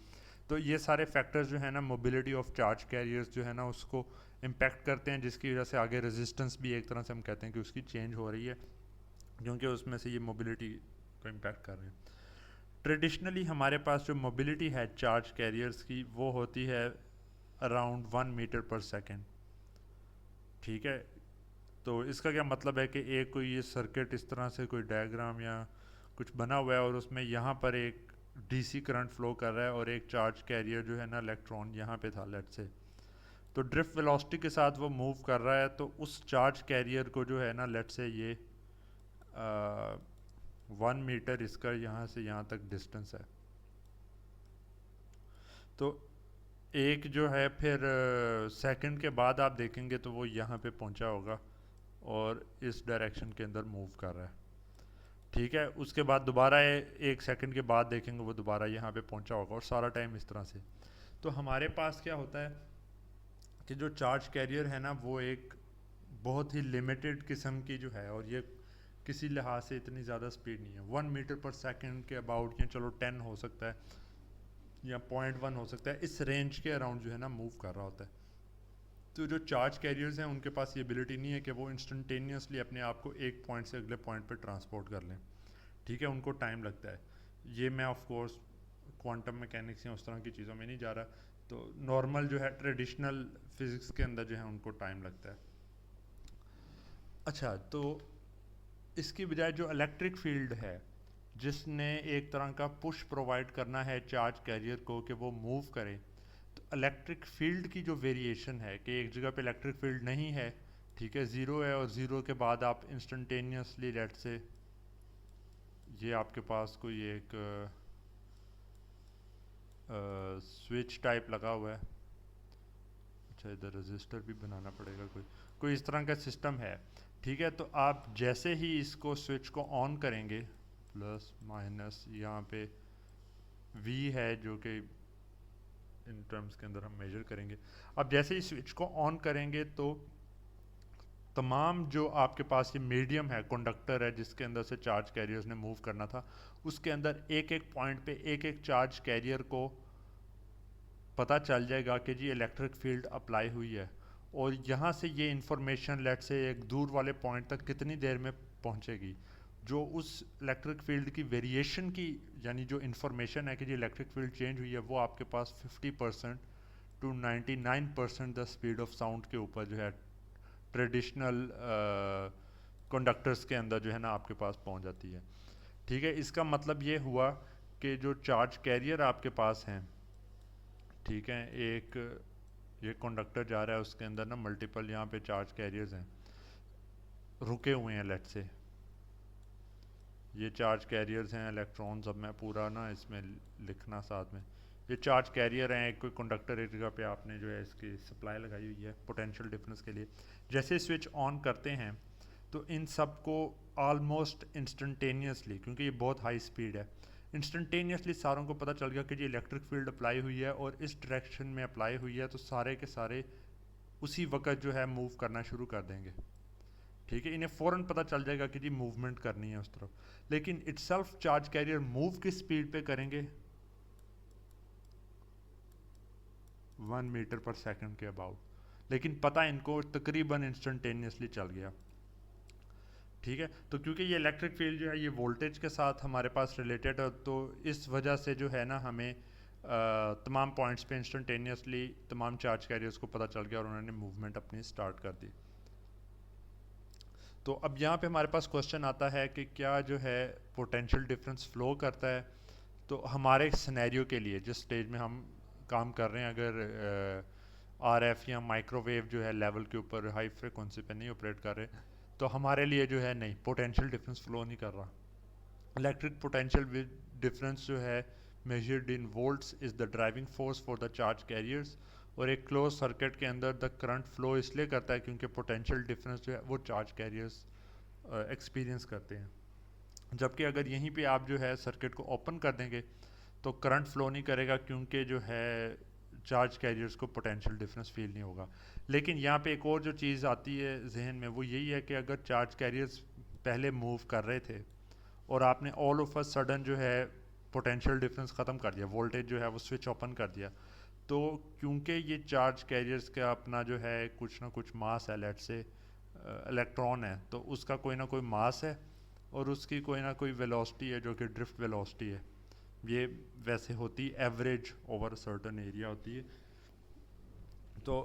तो ये सारे फैक्टर्स जो है ना मोबिलिटी ऑफ चार्ज कैरियर्स जो है ना उसको इम्पेक्ट करते हैं, जिसकी वजह से आगे रेजिस्टेंस भी एक तरह से हम कहते हैं कि उसकी चेंज हो रही है, क्योंकि उसमें से ये मोबिलिटी को इम्पेक्ट कर रहे हैं। ट्रेडिशनली हमारे पास जो मोबिलिटी है चार्ज कैरियर्स की वो होती है अराउंड 1 मीटर पर सेकेंड, ठीक है। तो इसका क्या मतलब है कि एक कोई ये सर्किट इस तरह से कोई डायग्राम या कुछ बना हुआ है और उसमें यहाँ पर एक डीसी करंट फ्लो कर रहा है और एक चार्ज कैरियर जो है ना इलेक्ट्रॉन यहाँ पे था लेट से, तो ड्रिफ्ट वेलोसिटी के साथ वो मूव कर रहा है। तो उस चार्ज कैरियर को जो है ना लेट से ये 1 मीटर इसका यहाँ से यहाँ तक डिस्टेंस है, तो एक जो है फिर सेकंड के बाद आप देखेंगे तो वो यहाँ पे पहुँचा होगा और इस डायरेक्शन के अंदर मूव कर रहा है, ठीक है। उसके बाद दोबारा एक सेकंड के बाद देखेंगे वो दोबारा यहाँ पे पहुँचा होगा और सारा टाइम इस तरह से। तो हमारे पास क्या होता है कि जो चार्ज कैरियर है ना वो एक बहुत ही लिमिटेड किस्म की जो है और ये किसी लिहाज से इतनी ज़्यादा स्पीड नहीं है, 1 मीटर पर सेकेंड के अबाउट, या चलो 10 हो सकता है या 0.1 हो सकता है, इस रेंज के अराउंड जो है ना मूव कर रहा होता है। तो जो चार्ज कैरियर्स हैं उनके पास ये एबिलिटी नहीं है कि वो इंस्टेंटेनियसली अपने आप को एक पॉइंट से अगले पॉइंट पे ट्रांसपोर्ट कर लें, ठीक है। उनको टाइम लगता है। ये मैं ऑफ कोर्स क्वांटम मैकेनिक्स या उस तरह की चीज़ों में नहीं जा रहा, तो नॉर्मल जो है ट्रेडिशनल फिज़िक्स के अंदर जो है उनको टाइम लगता है। अच्छा, तो इसकी बजाय जो इलेक्ट्रिक फील्ड है जिसने एक तरह का पुश प्रोवाइड करना है चार्ज कैरियर को कि वो मूव करे, तो इलेक्ट्रिक फील्ड की जो वेरिएशन है कि एक जगह पे इलेक्ट्रिक फील्ड नहीं है, ठीक है, ज़ीरो है, और ज़ीरो के बाद आप इंस्टेंटेनियसली लेट से ये आपके पास कोई एक स्विच टाइप लगा हुआ है, अच्छा इधर रजिस्टर भी बनाना पड़ेगा, कोई इस तरह का सिस्टम है, ठीक है। तो आप जैसे ही इसको स्विच को ऑन करेंगे, प्लस माइनस यहाँ पे V है जो कि इन टर्म्स के अंदर हम मेजर करेंगे, अब जैसे ही स्विच को ऑन करेंगे तो तमाम जो आपके पास ये मीडियम है, कंडक्टर है जिसके अंदर से चार्ज कैरियर्स ने मूव करना था, उसके अंदर एक एक पॉइंट पे एक एक चार्ज कैरियर को पता चल जाएगा कि जी इलेक्ट्रिक फील्ड अप्लाई हुई है, और यहाँ से ये इंफॉर्मेशन लेट से एक दूर वाले पॉइंट तक कितनी देर में पहुँचेगी, जो उस इलेक्ट्रिक फील्ड की वेरिएशन की, यानी जो इंफॉर्मेशन है कि जी इलेक्ट्रिक फील्ड चेंज हुई है, वो आपके पास 50% to 99% the speed of sound के ऊपर जो है ट्रेडिशनल कंडक्टर्स के अंदर जो है ना आपके पास पहुंच जाती है। ठीक है, इसका मतलब ये हुआ कि जो चार्ज कैरियर आपके पास हैं, ठीक है, एक ये कंडक्टर जा रहा है, उसके अंदर ना मल्टीपल यहाँ पे चार्ज कैरियर्स हैं रुके हुए हैं, लेट से ये चार्ज कैरियर्स हैं इलेक्ट्रॉन्स, अब मैं पूरा ना इसमें लिखना साथ में, ये चार्ज कैरियर हैं, एक कोई कंडक्टर एक जगह पे आपने जो है इसकी सप्लाई लगाई हुई है पोटेंशियल डिफरेंस के लिए। जैसे स्विच ऑन करते हैं तो इन सब को ऑलमोस्ट इंस्टेंटेनियसली, क्योंकि ये बहुत हाई स्पीड है, इंस्टेंटेनियसली सारों को पता चल गया कि जी इलेक्ट्रिक फील्ड अप्लाई हुई है और इस डायरेक्शन में अप्लाई हुई है, तो सारे के सारे उसी वक्त जो है मूव करना शुरू कर देंगे। ठीक है, इन्हें फ़ौरन पता चल जाएगा कि जी मूवमेंट करनी है उस तरफ। लेकिन इटसेल्फ चार्ज कैरियर मूव किस स्पीड पे करेंगे, 1 मीटर पर सेकंड के अबाउट, लेकिन पता इनको तकरीबन इंस्टेंटेनियसली चल गया। ठीक है, तो क्योंकि ये इलेक्ट्रिक फील्ड जो है ये वोल्टेज के साथ हमारे पास रिलेटेड है, तो इस वजह से जो है ना हमें तमाम पॉइंट्स पे इंस्टेंटेनियसली तमाम चार्ज कैरियर्स को पता चल गया और उन्होंने मूवमेंट अपनी स्टार्ट कर दी। तो अब यहाँ पे हमारे पास क्वेश्चन आता है कि क्या जो है पोटेंशियल डिफरेंस फ्लो करता है। तो हमारे सिनेरियो के लिए जिस स्टेज में हम काम कर रहे हैं, अगर आरएफ या माइक्रोवेव जो है लेवल के ऊपर हाई फ्रिक्वेंसी पे नहीं ऑपरेट कर रहे, तो हमारे लिए जो है नहीं, पोटेंशियल डिफरेंस फ्लो नहीं कर रहा। इलेक्ट्रिक पोटेंशियल डिफरेंस जो है measured in volts is the driving force for the charge carriers, और एक क्लोज सर्किट के अंदर द करंट फ्लो इसलिए करता है क्योंकि पोटेंशियल डिफरेंस जो है वो चार्ज कैरियर्स एक्सपीरियंस करते हैं। जबकि अगर यहीं पे आप जो है सर्किट को ओपन कर देंगे तो करंट फ्लो नहीं करेगा, क्योंकि जो है चार्ज कैरियर्स को पोटेंशियल डिफरेंस फील नहीं होगा। लेकिन यहाँ पे एक और जो चीज़ आती है जहन में, वो यही है कि अगर चार्ज कैरियर्स पहले मूव कर रहे थे और आपने ऑल ऑफ अ सडन जो है पोटेंशियल डिफरेंस ख़त्म कर दिया, वोल्टेज जो है वो स्विच ओपन कर दिया, तो क्योंकि ये चार्ज कैरियर्स का अपना जो है कुछ ना कुछ मास है, लेट से इलेक्ट्रॉन है, तो उसका कोई ना कोई मास है और उसकी कोई ना कोई वेलोसिटी है जो कि ड्रिफ्ट वेलोसिटी है। ये वैसे होती एवरेज ओवर सर्टेन एरिया होती है। तो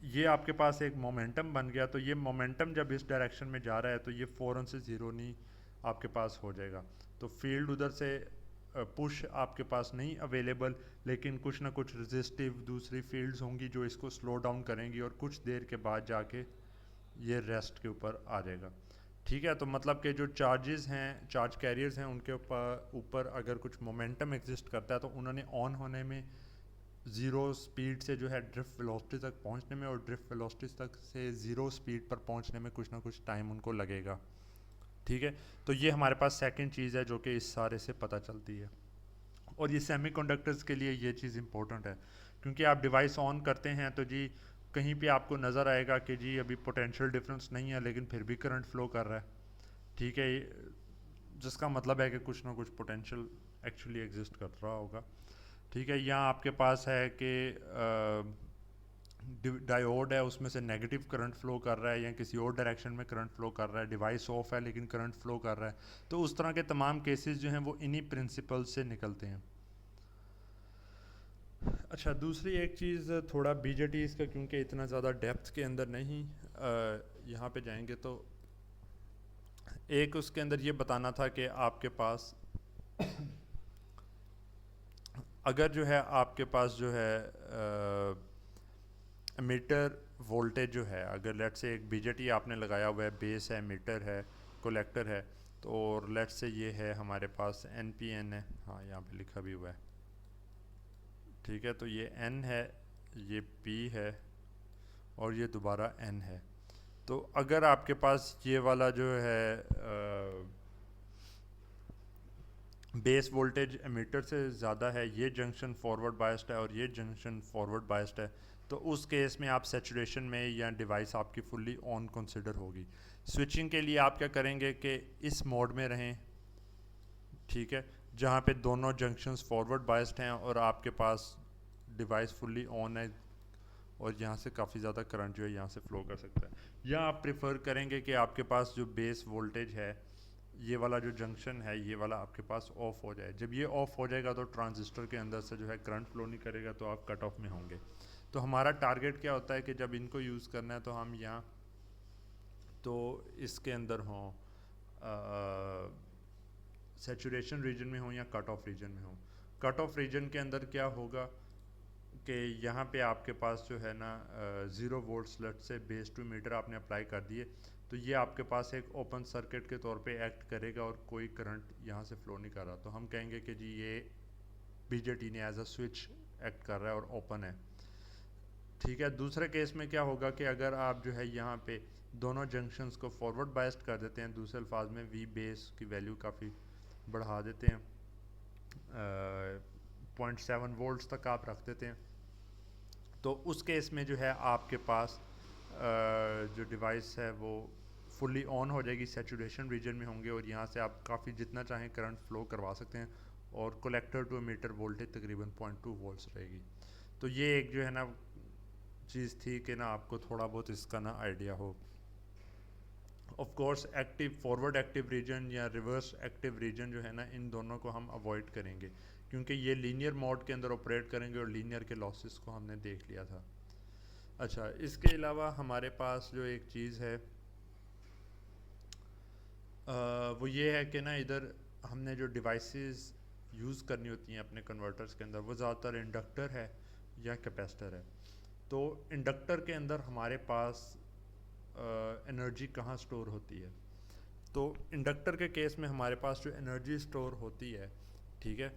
ये आपके पास एक मोमेंटम बन गया, तो ये मोमेंटम जब इस डायरेक्शन में जा रहा है तो ये फ़ौरन से ज़ीरो नहीं आपके पास हो जाएगा। तो फील्ड उधर से पुश आपके पास नहीं अवेलेबल, लेकिन कुछ ना कुछ रेजिस्टिव दूसरी फील्ड्स होंगी जो इसको स्लो डाउन करेंगी और कुछ देर के बाद जाके ये रेस्ट के ऊपर आ जाएगा। ठीक है, तो मतलब कि जो चार्जेस हैं, चार्ज कैरियर्स हैं, उनके ऊपर अगर कुछ मोमेंटम एग्जिस्ट करता है तो उन्होंने ऑन होने में ज़ीरो स्पीड से जो है ड्रिफ्ट वेलोसिटी तक पहुंचने में, और ड्रिफ्ट वेलोसिटी तक से ज़ीरो स्पीड पर पहुंचने में कुछ ना कुछ टाइम उनको लगेगा। ठीक है, तो ये हमारे पास सेकंड चीज़ है जो कि इस सारे से पता चलती है। और ये सेमीकंडक्टर्स के लिए ये चीज़ इंपॉर्टेंट है, क्योंकि आप डिवाइस ऑन करते हैं तो जी कहीं पे आपको नज़र आएगा कि जी अभी पोटेंशियल डिफरेंस नहीं है लेकिन फिर भी करंट फ्लो कर रहा है। ठीक है, जिसका मतलब है कि कुछ ना कुछ पोटेंशियल एक्चुअली एग्जिस्ट कर रहा होगा। ठीक है, यहाँ आपके पास है कि डायोड है, उसमें से नेगेटिव करंट फ्लो कर रहा है या किसी और डायरेक्शन में करंट फ्लो कर रहा है, डिवाइस ऑफ है लेकिन करंट फ्लो कर रहा है। तो उस तरह के तमाम केसेस जो हैं वो इन्हीं प्रिंसिपल से निकलते हैं। अच्छा, दूसरी एक चीज़ थोड़ा बीजेटी इसका, क्योंकि इतना ज़्यादा डेप्थ के अंदर नहीं यहाँ पे जाएंगे, तो एक उसके अंदर ये बताना था कि आपके पास अगर जो है आपके पास जो है मीटर वोल्टेज जो है, अगर लेट से एक बीजेटी आपने लगाया हुआ है, बेस है, मीटर है, कलेक्टर है, तो और लेट से ये है हमारे पास NPN है, हाँ यहाँ पे लिखा भी हुआ है। ठीक है, तो ये N है, ये P है और ये दोबारा N है। तो अगर आपके पास ये वाला जो है बेस वोल्टेज एमीटर से ज़्यादा है, ये जंक्शन फॉरवर्ड बायस्ड है और ये जंक्शन फॉरवर्ड बायस्ड है, तो उस केस में आप सैचुरेशन में या डिवाइस आपकी फुल्ली ऑन कंसिडर होगी। स्विचिंग के लिए आप क्या करेंगे कि इस मोड में रहें, ठीक है, जहाँ पे दोनों जंक्शंस फॉरवर्ड बायस्ड हैं और आपके पास डिवाइस फुल्ली ऑन है और यहाँ से काफ़ी ज़्यादा करंट जो है यहाँ से फ़्लो कर सकता है। या आप प्रेफर करेंगे कि आपके पास जो बेस वोल्टेज है, ये वाला जो जंक्शन है, ये वाला आपके पास ऑफ हो जाए। जब ये ऑफ हो जाएगा तो ट्रांजिस्टर के अंदर से जो है करंट फ्लो नहीं करेगा, तो आप कट ऑफ में होंगे। तो हमारा टारगेट क्या होता है कि जब इनको यूज़ करना है तो हम यहाँ तो इसके अंदर हों, सैचुरेशन रीजन में हो या कट ऑफ रीजन में हो। कट ऑफ रीजन के अंदर क्या होगा कि यहाँ पे आपके पास जो है ना 0 वोल्ट स्लट से बेस टू मीटर आपने अप्लाई कर दिए, तो ये आपके पास एक ओपन सर्किट के तौर पे एक्ट करेगा और कोई करंट यहाँ से फ्लो नहीं कर रहा। तो हम कहेंगे कि जी ये बीजेटी ने एज अ स्विच एक्ट कर रहा है और ओपन है, ठीक है। दूसरे केस में क्या होगा कि अगर आप जो है यहाँ पे दोनों जंक्शंस को फॉरवर्ड बायस्ड कर देते हैं, दूसरे अल्फाज में वी बेस की वैल्यू काफ़ी बढ़ा देते हैं, 0.7 वोल्ट्स तक आप रख देते हैं, तो उस केस में जो है आपके पास जो डिवाइस है वो फुल्ली ऑन हो जाएगी, सैचुरेशन रीजन में होंगे और यहाँ से आप काफ़ी जितना चाहें करंट फ्लो करवा सकते हैं और कलेक्टर टू मीटर वोल्टेज तकरीबन 0.2 वोल्ट्स रहेगी। तो ये एक जो है ना चीज़ थी कि ना आपको थोड़ा बहुत इसका ना आइडिया हो। Of course active forward active region या रिवर्स एक्टिव रीजन जो है ना, इन दोनों को हम अवॉइड करेंगे क्योंकि ये लीनियर मोड के अंदर ऑपरेट करेंगे और लीनियर के लॉसेस को हमने देख लिया था। अच्छा, इसके अलावा हमारे पास जो एक चीज़ है वो ये है कि ना इधर हमने जो डिवाइसेस यूज़ करनी होती हैं अपने कन्वर्टर्स के अंदर, वो ज़्यादातर इंडक्टर है या कैपेसिटर है। तो इंडक्टर के अंदर हमारे पास एनर्जी कहाँ स्टोर होती है? तो इंडक्टर के केस में हमारे पास जो एनर्जी स्टोर होती है, ठीक है,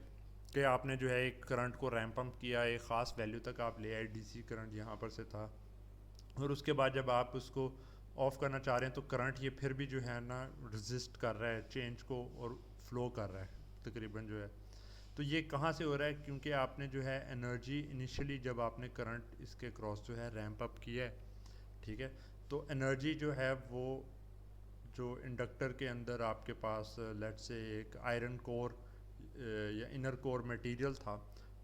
कि आपने जो है एक करंट को रैंप अप किया, एक ख़ास वैल्यू तक आप ले आए, डीसी करंट यहाँ पर से था, और उसके बाद जब आप उसको ऑफ़ करना चाह रहे हैं तो करंट ये फिर भी जो है ना रेजिस्ट कर रहा है चेंज को और फ्लो कर रहा है तकरीबन जो है। तो ये कहाँ से हो रहा है? क्योंकि आपने जो है एनर्जी इनिशियली जब आपने करंट इसके क्रॉस जो है रैंप अप किया है, ठीक है, तो एनर्जी जो है वो जो इंडक्टर के अंदर आपके पास लेट से एक आयरन कोर या इनर कोर मटेरियल था,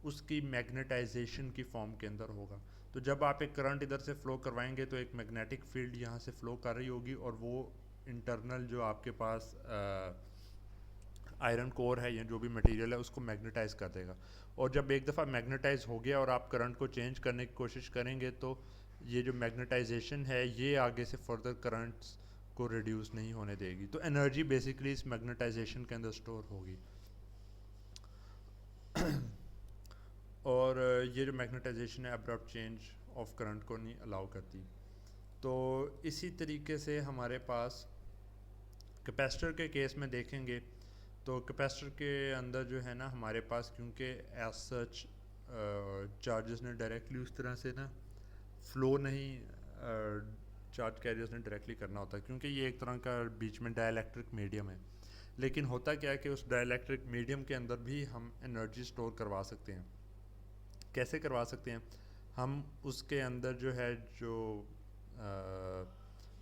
उसकी मैग्नेटाइजेशन की फॉर्म के अंदर होगा। तो जब आप एक करंट इधर से फ़्लो करवाएंगे तो एक मैग्नेटिक फील्ड यहाँ से फ़्लो कर रही होगी और वो इंटरनल जो आपके पास आयरन कोर है या जो भी मटेरियल है उसको मैग्नेटाइज कर देगा। और जब एक दफ़ा मैग्नेटाइज हो गया और आप करंट को चेंज करने की कोशिश करेंगे तो ये जो मैग्नेटाइजेशन है ये आगे से फर्दर करंट्स को रिड्यूस नहीं होने देगी। तो एनर्जी बेसिकली इस मैग्नेटाइजेशन के अंदर स्टोर होगी और ये जो मैग्नेटाइजेशन है अब्रप्ट चेंज ऑफ करंट को नहीं अलाउ करती। तो इसी तरीके से हमारे पास कैपेसिटर के केस में देखेंगे तो कैपेसिटर के अंदर जो है ना हमारे पास क्योंकि एज सच चार्जेस ने डायरेक्टली उस तरह से ना फ्लो नहीं चार्ज कैरियर्स ने डायरेक्टली करना होता है क्योंकि ये एक तरह का बीच में डाइलेक्ट्रिक मीडियम है। लेकिन होता क्या है कि उस डाइलेक्ट्रिक मीडियम के अंदर भी हम एनर्जी स्टोर करवा सकते हैं। कैसे करवा सकते हैं? हम उसके अंदर जो है जो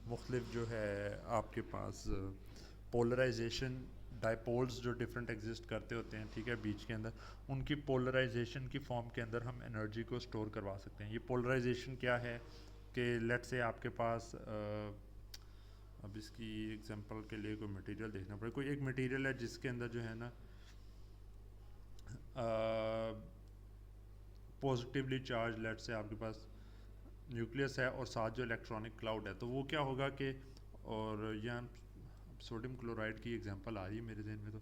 मुख्तलिफ जो है आपके पास पोलराइजेशन डाइपोल्स जो डिफरेंट एग्जिस्ट करते होते हैं, ठीक है, बीच के अंदर, उनकी पोलराइजेशन की फॉर्म के अंदर हम एनर्जी को स्टोर करवा सकते हैं। ये पोलराइजेशन क्या है कि लेट से आपके पास अब इसकी एग्जांपल के लिए कोई मटेरियल देखना पड़े। कोई एक मटेरियल है जिसके अंदर जो है ना पॉजिटिवली चार्ज लेट से आपके पास न्यूक्लियस है और साथ जो इलेक्ट्रॉनिक क्लाउड है, तो वो क्या होगा कि और यहाँ सोडियम क्लोराइड की एग्जांपल आ रही है मेरे जहन में, तो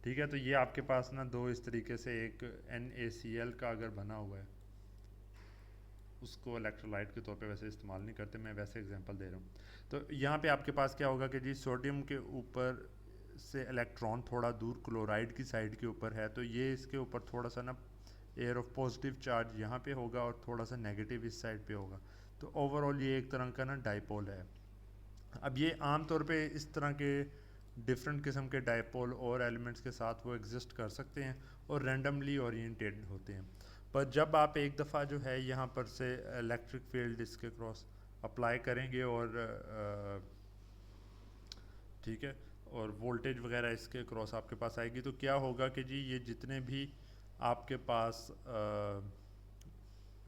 ठीक है, तो ये आपके पास ना दो इस तरीके से एक NaCl का अगर बना हुआ है, उसको इलेक्ट्रोलाइट के तौर पे वैसे इस्तेमाल नहीं करते, मैं वैसे एग्जांपल दे रहा हूँ। तो यहाँ पे आपके पास क्या होगा कि जी सोडियम के ऊपर से इलेक्ट्रॉन थोड़ा दूर क्लोराइड की साइड के ऊपर है, तो ये इसके ऊपर थोड़ा सा ना एयर ऑफ पॉजिटिव चार्ज यहाँ पे होगा और थोड़ा सा नेगेटिव इस साइड पे होगा। तो ओवरऑल ये एक तरह का ना डाइपोल है। अब ये आम तौर पे इस तरह के डिफरेंट किस्म के डाइपोल और एलिमेंट्स के साथ वो एग्जिस्ट कर सकते हैं और रैंडमली ओरिएंटेड होते हैं। पर जब आप एक दफ़ा जो है यहाँ पर से इलेक्ट्रिक फील्ड इसके क्रॉस अप्लाई करेंगे और ठीक है, और वोल्टेज वगैरह इसके क्रॉस आपके पास आएगी, तो क्या होगा कि जी ये जितने भी आपके पास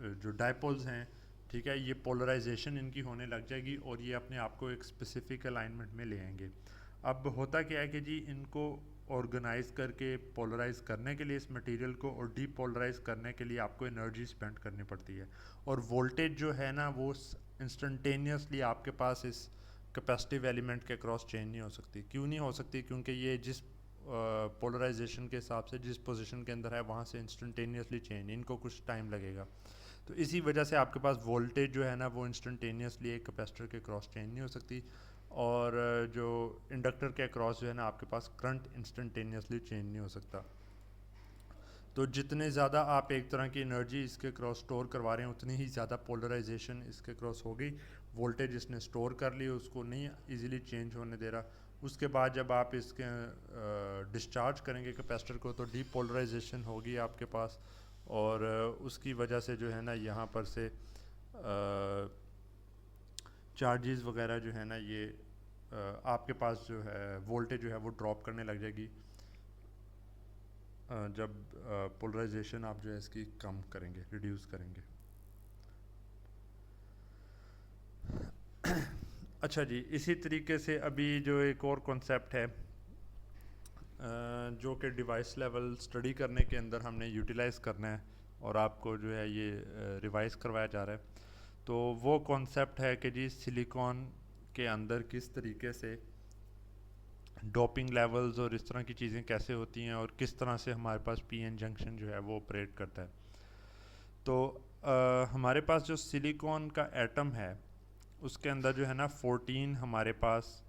जो डायपोल्स हैं, ठीक है, ये पोलराइजेशन इनकी होने लग जाएगी और ये अपने आप को एक स्पेसिफिक अलाइनमेंट में ले आएंगे। अब होता क्या है कि जी इनको ऑर्गेनाइज करके पोलराइज करने के लिए इस मटेरियल को और डीपोलराइज करने के लिए आपको एनर्जी स्पेंड करनी पड़ती है, और वोल्टेज जो है ना वो इंस्टेंटेनियसली आपके पास इस कैपेसिटिव एलिमेंट के क्रॉस चेंज नहीं हो सकती। क्यों नहीं हो सकती? क्योंकि ये जिस पोलराइजेशन के हिसाब से जिस पोजीशन के अंदर है वहाँ से इंस्टेंटेनियसली चेंज, इनको कुछ टाइम लगेगा। तो इसी वजह से आपके पास वोल्टेज जो है ना वो इंस्टेंटेनियसली एक कैपेसिटर के क्रॉस चेंज नहीं हो सकती, और जो इंडक्टर के क्रॉस जो है ना आपके पास करंट इंस्टेंटेनियसली चेंज नहीं हो सकता। तो जितने ज़्यादा आप एक तरह की एनर्जी इसके क्रॉस स्टोर करवा रहे हैं उतनी ही ज़्यादा पोलराइजेशन इसके क्रॉस होगी। वोल्टेज इसने स्टोर कर ली, उसको नहीं इजीली चेंज होने दे रहा। उसके बाद जब आप इसके डिस्चार्ज करेंगे कैपेसिटर को तो डीपोलराइजेशन होगी आपके पास, और उसकी वजह से जो है ना यहाँ पर से चार्जेस वगैरह जो है ना ये आपके पास जो है वोल्टेज जो है वो ड्रॉप करने लग जाएगी जब पोलराइजेशन आप जो है इसकी कम करेंगे, रिड्यूस करेंगे। अच्छा जी, इसी तरीके से अभी जो एक और कॉन्सेप्ट है जो कि डिवाइस लेवल स्टडी करने के अंदर हमने यूटिलाइज़ करना है और आपको जो है ये रिवाइज़ करवाया जा रहा है, तो वो कॉन्सेप्ट है कि जी सिलिकॉन के अंदर किस तरीके से डोपिंग लेवल्स और इस तरह की चीज़ें कैसे होती हैं और किस तरह से हमारे पास पीएन जंक्शन जो है वो ऑपरेट करता है। तो हमारे पास जो सिलिकॉन का एटम है उसके अंदर जो है ना 14 हमारे पास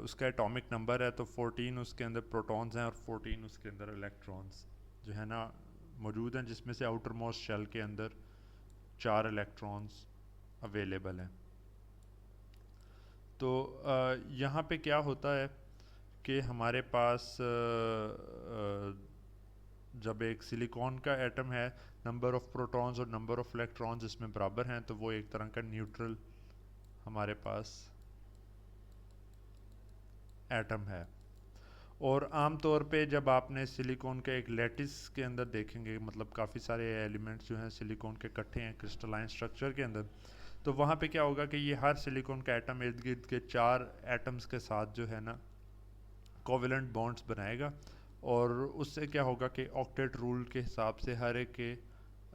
उसका एटॉमिक नंबर है, तो 14 उसके अंदर प्रोटॉन्स हैं और 14 उसके अंदर इलेक्ट्रॉन्स जो है ना मौजूद हैं, जिसमें से आउटर मोस्ट शेल के अंदर 4 इलेक्ट्रॉन्स अवेलेबल हैं। तो यहाँ पे क्या होता है कि हमारे पास जब एक सिलिकॉन का एटम है, नंबर ऑफ प्रोटॉन्स और नंबर ऑफ इलेक्ट्रॉन्स इसमें बराबर हैं, तो वो एक तरह का न्यूट्रल हमारे पास एटम है। और आम तौर पे जब आपने सिलिकॉन के एक लैटिस के अंदर देखेंगे, मतलब काफ़ी सारे एलिमेंट्स जो हैं सिलिकॉन के इकट्ठे हैं क्रिस्टलाइन स्ट्रक्चर के अंदर, तो वहाँ पे क्या होगा कि ये हर सिलिकॉन का एटम इर्द गिर्द के 4 एटम्स के साथ जो है ना कोवेलेंट बॉन्ड्स बनाएगा, और उससे क्या होगा कि ऑक्टेट रूल के हिसाब से हर एक के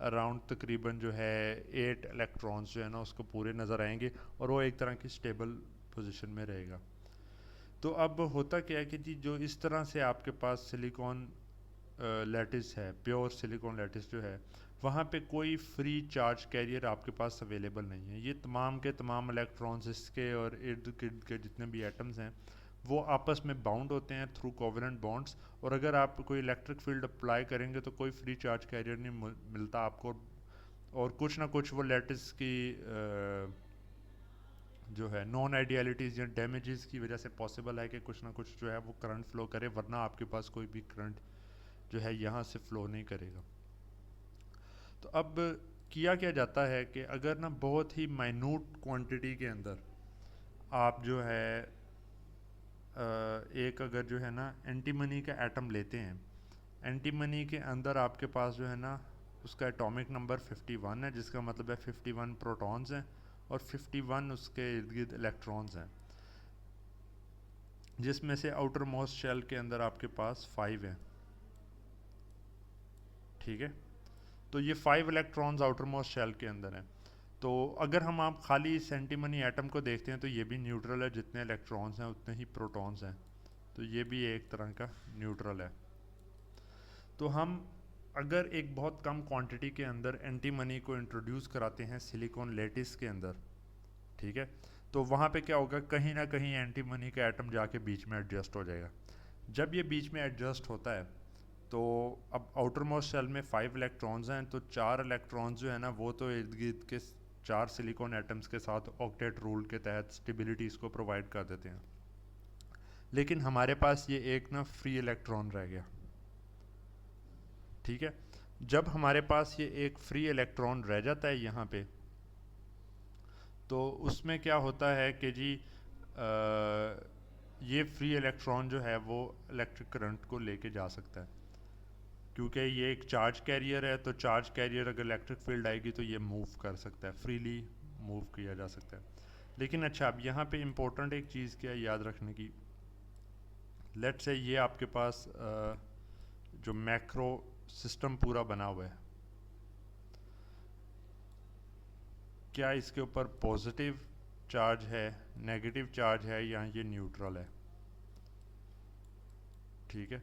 अराउंड तकरीबन जो है 8 इलेक्ट्रॉन्स जो है ना उसको पूरे नज़र आएंगे और वो एक तरह की स्टेबल पोजीशन में रहेगा। तो अब होता क्या है कि जी जो इस तरह से आपके पास सिलिकॉन लैटिस है, प्योर सिलिकॉन लैटिस जो है, वहाँ पे कोई फ्री चार्ज कैरियर आपके पास अवेलेबल नहीं है। ये तमाम के तमाम इलेक्ट्रॉन्स इसके और इर्द गिर्द के जितने भी एटम्स हैं वो आपस में बाउंड होते हैं थ्रू कोवेलेंट बॉन्ड्स, और अगर आप कोई इलेक्ट्रिक फील्ड अप्लाई करेंगे तो कोई फ्री चार्ज कैरियर नहीं मिलता आपको, और कुछ ना कुछ वो लैटिस की जो है नॉन आइडियलिटीज़ या डैमेजेस की वजह से पॉसिबल है कि कुछ ना कुछ जो है वो करंट फ्लो करे, वरना आपके पास कोई भी करंट जो है यहाँ से फ्लो नहीं करेगा। तो अब किया क्या जाता है कि अगर ना बहुत ही माइन्यूट क्वांटिटी के अंदर आप जो है एक अगर जो है ना एंटीमनी का एटम लेते हैं, एंटीमनी के अंदर आपके पास जो है ना उसका एटॉमिक नंबर 51 है, जिसका मतलब है 51 प्रोटॉन्स हैं और 51 उसके इर्द गिर्द इलेक्ट्रॉन्स हैं, जिसमें से आउटर मोस्ट शेल के अंदर आपके पास 5 हैं। ठीक है, तो ये 5 इलेक्ट्रॉन्स आउटर मोस्ट शेल के अंदर हैं। तो अगर हम आप खाली इस एंटीमनी एटम को देखते हैं तो ये भी न्यूट्रल है, जितने इलेक्ट्रॉन्स हैं उतने ही प्रोटॉन्स हैं, तो ये भी एक तरह का न्यूट्रल है। तो हम अगर एक बहुत कम क्वांटिटी के अंदर एंटीमनी को इंट्रोड्यूस कराते हैं सिलिकॉन लैटिस के अंदर, ठीक है, तो वहाँ पे क्या होगा, कहीं ना कहीं एंटीमनी का एटम जाके बीच में एडजस्ट हो जाएगा। जब ये बीच में एडजस्ट होता है तो अब आउटर मोस्ट शेल में 5 इलेक्ट्रॉन्स हैं, तो 4 इलेक्ट्रॉन्स जो है ना वो तो इर्द गिर्द के 4 सिलिकॉन एटम्स के साथ ऑक्टेट रूल के तहत स्टेबिलिटी इसको प्रोवाइड कर देते हैं, लेकिन हमारे पास ये एक ना फ्री इलेक्ट्रॉन रह गया। ठीक है, जब हमारे पास ये एक फ्री इलेक्ट्रॉन रह जाता है यहाँ पे, तो उसमें क्या होता है कि जी ये फ्री इलेक्ट्रॉन जो है वो इलेक्ट्रिक करंट को लेके जा सकता है, क्योंकि ये एक चार्ज कैरियर है। तो चार्ज कैरियर अगर इलेक्ट्रिक फील्ड आएगी तो ये मूव कर सकता है, फ्रीली मूव किया जा सकता है। लेकिन अच्छा, अब यहाँ पे इम्पोर्टेंट एक चीज़ क्या है याद रखने की। लेट से ये आपके पास जो मैक्रो सिस्टम पूरा बना हुआ है, क्या इसके ऊपर पॉजिटिव चार्ज है, नेगेटिव चार्ज है, या ये न्यूट्रल है, ठीक है,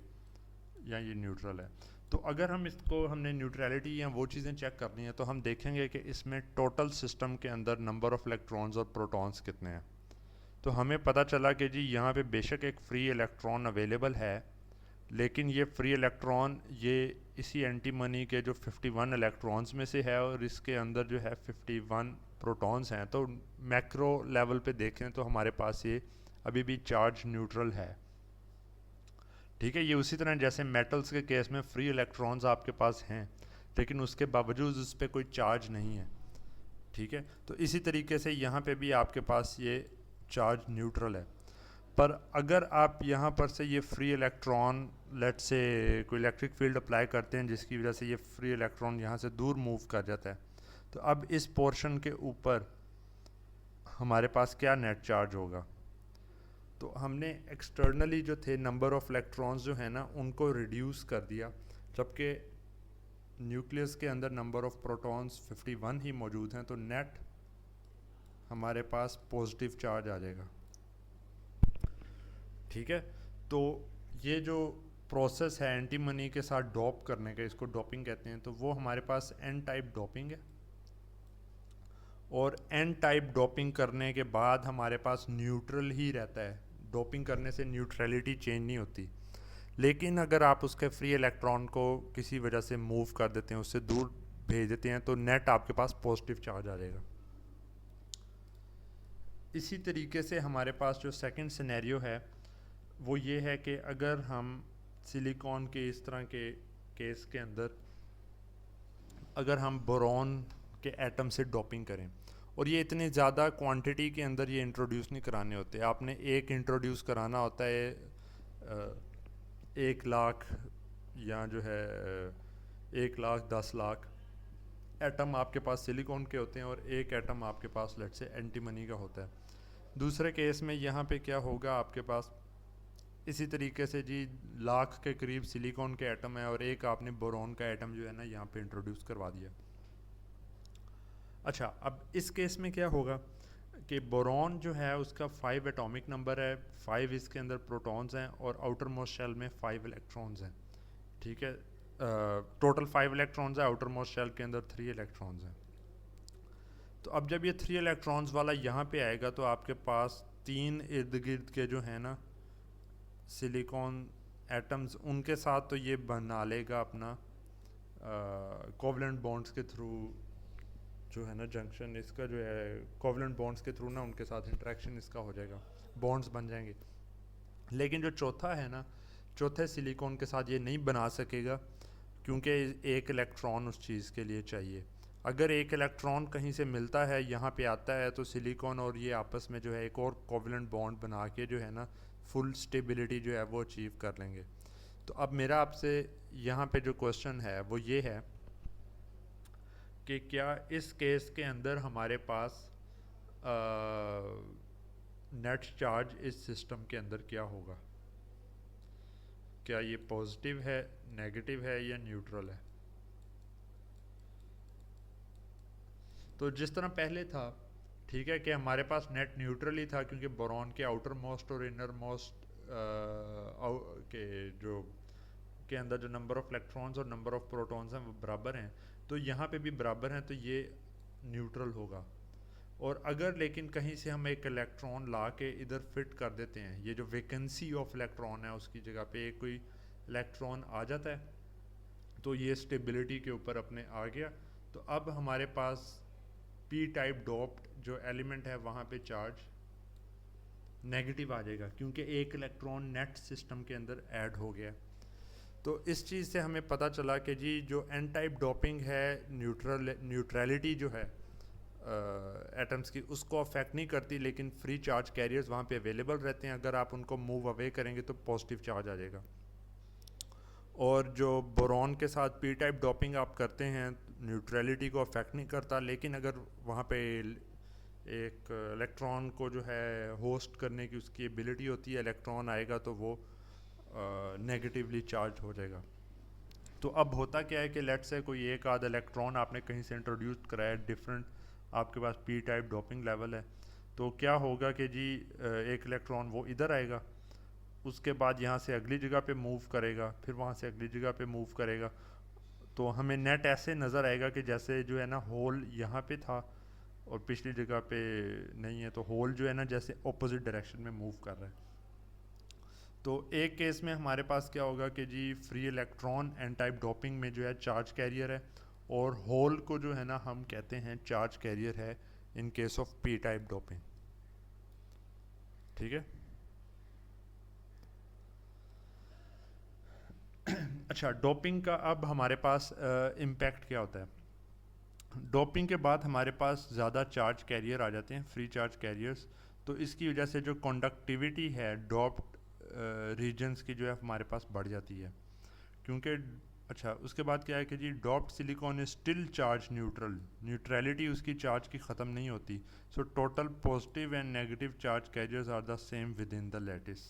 या ये न्यूट्रल है। तो अगर हम इसको, हमने न्यूट्रलिटी या वो चीज़ें चेक करनी है, तो हम देखेंगे कि इसमें टोटल सिस्टम के अंदर नंबर ऑफ़ इलेक्ट्रॉन्स और प्रोटॉन्स कितने हैं। तो हमें पता चला कि जी यहाँ पे बेशक एक फ्री इलेक्ट्रॉन अवेलेबल है, लेकिन ये फ्री इलेक्ट्रॉन ये इसी एंटीमनी के जो 51 इलेक्ट्रॉन्स में से है, और इसके अंदर जो है 51 प्रोटॉन्स हैं। तो मैक्रो लेवल पे देखें तो हमारे पास ये अभी भी चार्ज न्यूट्रल है, ठीक है। ये उसी तरह जैसे मेटल्स के केस में फ्री इलेक्ट्रॉन्स आपके पास हैं, लेकिन उसके बावजूद उस पर कोई चार्ज नहीं है, ठीक है। तो इसी तरीके से यहाँ पे भी आपके पास ये चार्ज न्यूट्रल है। पर अगर आप यहाँ पर से ये फ्री इलेक्ट्रॉन, लेट से कोई इलेक्ट्रिक फील्ड अप्लाई करते हैं जिसकी वजह से ये फ्री इलेक्ट्रॉन यहाँ से दूर मूव कर जाता है, तो अब इस पोर्शन के ऊपर हमारे पास क्या नेट चार्ज होगा। तो हमने एक्सटर्नली जो थे नंबर ऑफ़ इलेक्ट्रॉन्स जो है ना उनको रिड्यूस कर दिया, जबकि न्यूक्लियस के अंदर नंबर ऑफ़ प्रोटॉन्स 51 ही मौजूद हैं। तो नेट हमारे पास पॉजिटिव चार्ज आ जाएगा, ठीक है। तो ये जो प्रोसेस है एंटीमनी के साथ डॉप करने का, इसको डॉपिंग कहते हैं, तो वो हमारे पास एन टाइप डॉपिंग है। और एन टाइप डॉपिंग करने के बाद हमारे पास न्यूट्रल ही रहता है, डोपिंग करने से न्यूट्रलिटी चेंज नहीं होती। लेकिन अगर आप उसके फ्री इलेक्ट्रॉन को किसी वजह से मूव कर देते हैं, उससे दूर भेज देते हैं, तो नेट आपके पास पॉजिटिव चार्ज आ जाएगा। इसी तरीके से हमारे पास जो सेकंड सिनेरियो है वो ये है कि अगर हम सिलिकॉन के इस तरह के केस के अंदर अगर हम बोरॉन के एटम से डोपिंग करें, और ये इतनी ज़्यादा क्वांटिटी के अंदर ये इंट्रोड्यूस नहीं कराने होते, आपने एक इंट्रोड्यूस कराना होता है 1 लाख या जो है 1 लाख 10 लाख एटम आपके पास सिलिकॉन के होते हैं, और एक एटम आपके पास लेट से एंटीमनी का होता है। दूसरे केस में यहाँ पे क्या होगा, आपके पास इसी तरीके से जी लाख के करीब सिलिकॉन के एटम है, और एक आपने बोरॉन का एटम जो है ना यहाँ पे इंट्रोड्यूस करवा दिया। अच्छा, अब इस केस में क्या होगा कि बोरॉन जो है उसका 5 एटॉमिक नंबर है, 5 इसके अंदर प्रोटॉन्स हैं, और आउटर मोस्ट शेल में 5 इलेक्ट्रॉन्स हैं, ठीक है। टोटल 5 इलेक्ट्रॉन्स है, आउटर मोस्ट शेल के अंदर 3 इलेक्ट्रॉन्स हैं। तो अब जब ये 3 इलेक्ट्रॉन्स वाला यहाँ पे आएगा, तो आपके पास 3 इर्द गिर्द के जो है ना सिलिकॉन एटम्स, उनके साथ तो ये बना लेगा अपना कोवलेंट बॉन्ड्स के थ्रू जो है ना जंक्शन, इसका जो है कोवलेंट बॉन्ड्स के थ्रू ना उनके साथ इंटरेक्शन इसका हो जाएगा, बॉन्ड्स बन जाएंगे। लेकिन जो चौथा है ना, चौथे सिलिकॉन के साथ ये नहीं बना सकेगा, क्योंकि एक इलेक्ट्रॉन उस चीज़ के लिए चाहिए। अगर एक इलेक्ट्रॉन कहीं से मिलता है, यहाँ पे आता है, तो सिलिकॉन और ये आपस में जो है एक और कोवलेंट बॉन्ड बना के जो है ना फुल स्टेबिलिटी जो है वो अचीव कर लेंगे। तो अब मेरा आपसे यहाँ पे जो क्वेश्चन है वो ये है कि क्या इस केस के अंदर हमारे पास नेट चार्ज इस सिस्टम के अंदर क्या होगा, क्या ये पॉजिटिव है, नेगेटिव है, या न्यूट्रल है। तो जिस तरह पहले था, ठीक है, कि हमारे पास नेट न्यूट्रल ही था, क्योंकि बोरॉन के आउटर मोस्ट और इनर मोस्ट के जो के अंदर जो नंबर ऑफ़ इलेक्ट्रॉन्स और नंबर ऑफ़ प्रोटॉन्स हैं वो बराबर हैं, तो यहाँ पे भी बराबर हैं, तो ये न्यूट्रल होगा। और अगर लेकिन कहीं से हम एक इलेक्ट्रॉन ला के इधर फिट कर देते हैं, ये जो वैकेंसी ऑफ इलेक्ट्रॉन है उसकी जगह पे एक कोई इलेक्ट्रॉन आ जाता है, तो ये स्टेबिलिटी के ऊपर अपने आ गया। तो अब हमारे पास पी टाइप डोप्ड जो एलिमेंट है वहाँ पे चार्ज नेगेटिव आ जाएगा, क्योंकि एक इलेक्ट्रॉन नेट सिस्टम के अंदर ऐड हो गया। तो इस चीज़ से हमें पता चला कि जी जो एन टाइप डोपिंग है, न्यूट्रलिटी जो है एटम्स की, उसको अफेक्ट नहीं करती, लेकिन फ्री चार्ज कैरियर्स वहाँ पे अवेलेबल रहते हैं। अगर आप उनको मूव अवे करेंगे तो पॉजिटिव चार्ज आ जाएगा। और जो बोरॉन के साथ पी टाइप डोपिंग आप करते हैं, न्यूट्रलिटी को अफेक्ट नहीं करता, लेकिन अगर वहाँ पे एक इलेक्ट्रॉन को जो है होस्ट करने की उसकी एबिलिटी होती है, इलेक्ट्रॉन आएगा तो वो नेगेटिवली चार्ज हो जाएगा। तो अब होता क्या है कि लेट से कोई एक आध इलेक्ट्रॉन आपने कहीं से इंट्रोड्यूस कराया, डिफरेंट आपके पास पी टाइप डोपिंग लेवल है, तो क्या होगा कि जी एक इलेक्ट्रॉन वो इधर आएगा, उसके बाद यहाँ से अगली जगह पे मूव करेगा, फिर वहाँ से अगली जगह पे मूव करेगा। तो हमें नेट ऐसे नज़र आएगा कि जैसे जो है ना होल यहाँ पे था और पिछली जगह पे नहीं है, तो होल जो है ना जैसे ऑपोजिट डायरेक्शन में मूव कर रहा है। तो एक केस में हमारे पास क्या होगा कि जी free electron N type doping में जो है चार्ज कैरियर है, और होल को जो है ना हम कहते हैं चार्ज कैरियर है in case of P type doping. ठीक है। अच्छा, डोपिंग का अब हमारे पास इम्पैक्ट क्या होता है। डोपिंग के बाद हमारे पास ज़्यादा चार्ज कैरियर आ जाते हैं, फ्री चार्ज कैरियर्स। तो इसकी वजह से जो कंडक्टिविटी है डोप्ड रीजन्स की जो है हमारे पास बढ़ जाती है, क्योंकि अच्छा उसके बाद क्या है कि जी doped silicon is still charge neutral, neutrality उसकी चार्ज की ख़त्म नहीं होती। So total positive and negative charge carriers are the same within the lattice.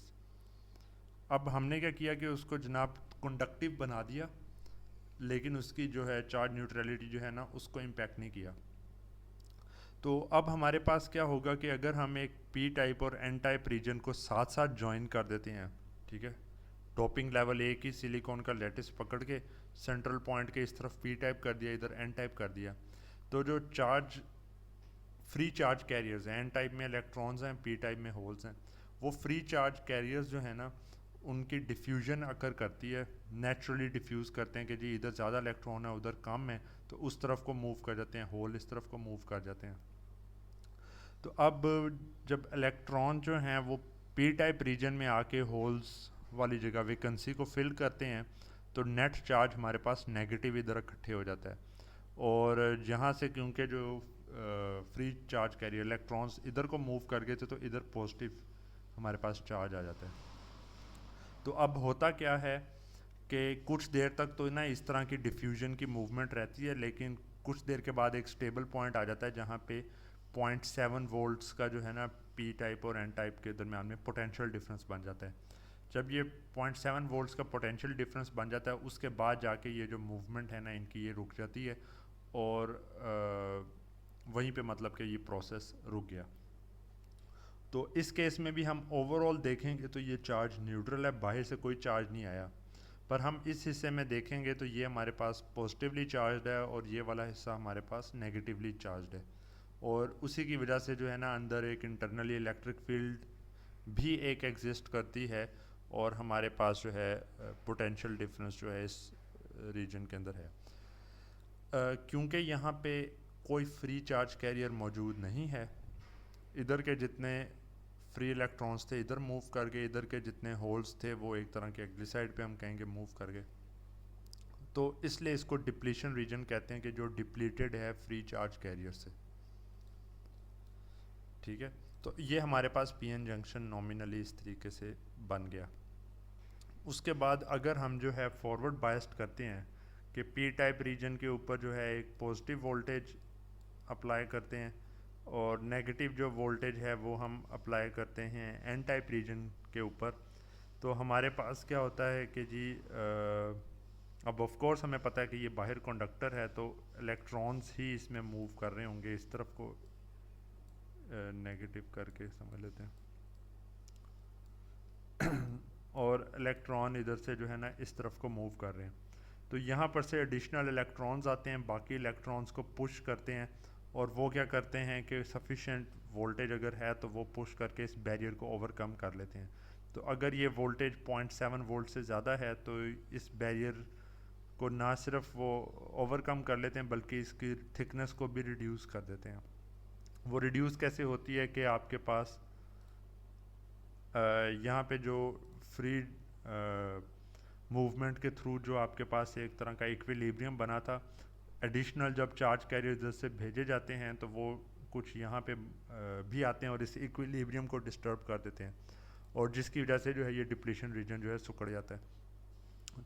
अब हमने क्या किया कि उसको जनाब कंडक्टिव बना दिया, लेकिन उसकी जो है चार्ज न्यूट्रलिटी जो है ना उसको इम्पैक्ट नहीं किया। तो अब हमारे पास क्या होगा कि अगर हम एक पी टाइप और एन टाइप रीजन को साथ साथ ज्वाइन कर देते हैं, ठीक है, टॉपिंग लेवल एक ही सिलिकॉन का लेटिस पकड़ के सेंट्रल पॉइंट के इस तरफ पी टाइप कर दिया, इधर एन टाइप कर दिया, तो जो चार्ज फ्री चार्ज कैरियर्स हैं, एन टाइप में इलेक्ट्रॉन्स हैं, पी टाइप में होल्स हैं, वो फ्री चार्ज कैरियर्स जो है ना उनकी डिफ्यूजन अकर करती है, नेचुरली डिफ्यूज़ करते हैं कि जी इधर ज़्यादा इलेक्ट्रॉन है उधर कम है, तो उस तरफ को मूव कर जाते हैं, होल इस तरफ को मूव कर जाते हैं। तो अब जब इलेक्ट्रॉन जो हैं वो पी टाइप रीजन में आके होल्स वाली जगह वैकेंसी को फिल करते हैं, तो नेट चार्ज हमारे पास नेगेटिव इधर इकट्ठे हो जाता है, और जहाँ से क्योंकि जो फ्री चार्ज कैरियर इलेक्ट्रॉन्स इधर को मूव कर गए थे, तो इधर पॉजिटिव हमारे पास चार्ज आ जाता है। तो अब होता क्या है कि कुछ देर तक तो ना इस तरह की डिफ्यूजन की मूवमेंट रहती है, लेकिन कुछ देर के बाद एक स्टेबल पॉइंट आ जाता है जहाँ पे 0.7 वोल्ट्स का जो है ना पी टाइप और एन टाइप के दरमियान में पोटेंशियल डिफरेंस बन जाता है। जब ये 0.7 वोल्ट्स का पोटेंशियल डिफरेंस बन जाता है, उसके बाद जाके ये जो मूवमेंट है ना इनकी ये रुक जाती है, और वहीं पे मतलब कि ये प्रोसेस रुक गया। तो इस केस में भी हम ओवरऑल देखेंगे तो ये चार्ज न्यूट्रल है, बाहर से कोई चार्ज नहीं आया। पर हम इस हिस्से में देखेंगे तो ये हमारे पास पॉजिटिवली चार्ज है और ये वाला हिस्सा हमारे पास नेगेटिवली चार्ज है, और उसी की वजह से जो है ना अंदर एक इंटरनली इलेक्ट्रिक फील्ड भी एक एग्जिस्ट करती है, और हमारे पास जो है पोटेंशियल डिफरेंस जो है इस रीजन के अंदर है। क्योंकि यहाँ पे कोई फ्री चार्ज कैरियर मौजूद नहीं है, इधर के जितने फ्री इलेक्ट्रॉन्स थे इधर मूव कर गए, इधर के जितने होल्स थे वो एक तरह के अगली साइड पे हम कहेंगे मूव कर गए, तो इसलिए इसको डिप्लीशन रीजन कहते हैं कि जो डिप्लीटेड है फ्री चार्ज कैरियर से। ठीक है, तो ये हमारे पास पीएन जंक्शन नॉमिनली इस तरीके से बन गया। उसके बाद अगर हम जो है फॉरवर्ड बायस्ड करते हैं कि पी टाइप रीजन के ऊपर जो है एक पॉजिटिव वोल्टेज अप्लाई करते हैं, और नेगेटिव जो वोल्टेज है वो हम अप्लाई करते हैं एन टाइप रीजन के ऊपर, तो हमारे पास क्या होता है कि जी अब ऑफ कोर्स हमें पता है कि ये बाहर कंडक्टर है, तो इलेक्ट्रॉन्स ही इसमें मूव कर रहे होंगे, इस तरफ को नेगेटिव करके समझ लेते हैं और इलेक्ट्रॉन इधर से जो है ना इस तरफ को मूव कर रहे हैं, तो यहाँ पर से एडिशनल इलेक्ट्रॉन्स आते हैं, बाकी इलेक्ट्रॉन्स को पुश करते हैं, और वो क्या करते हैं कि सफिशेंट वोल्टेज अगर है तो वो पुश करके इस बैरियर को ओवरकम कर लेते हैं। तो अगर ये वोल्टेज 0.7 वोल्ट से ज़्यादा है तो इस बैरियर को ना सिर्फ वो ओवरकम कर लेते हैं बल्कि इसकी थिकनेस को भी रिड्यूस कर देते हैं। वो रिड्यूस कैसे होती है कि आपके पास यहाँ पे जो फ्री मूवमेंट के थ्रू जो आपके पास एक तरह का इक्विलिब्रियम बना था, एडिशनल जब चार्ज कैरियर इधर से भेजे जाते हैं तो वो कुछ यहाँ पे भी आते हैं और इस इक्विलिब्रियम को डिस्टर्ब कर देते हैं, और जिसकी वजह से जो है ये डिप्लीशन रीजन जो है सिकुड़ जाता है।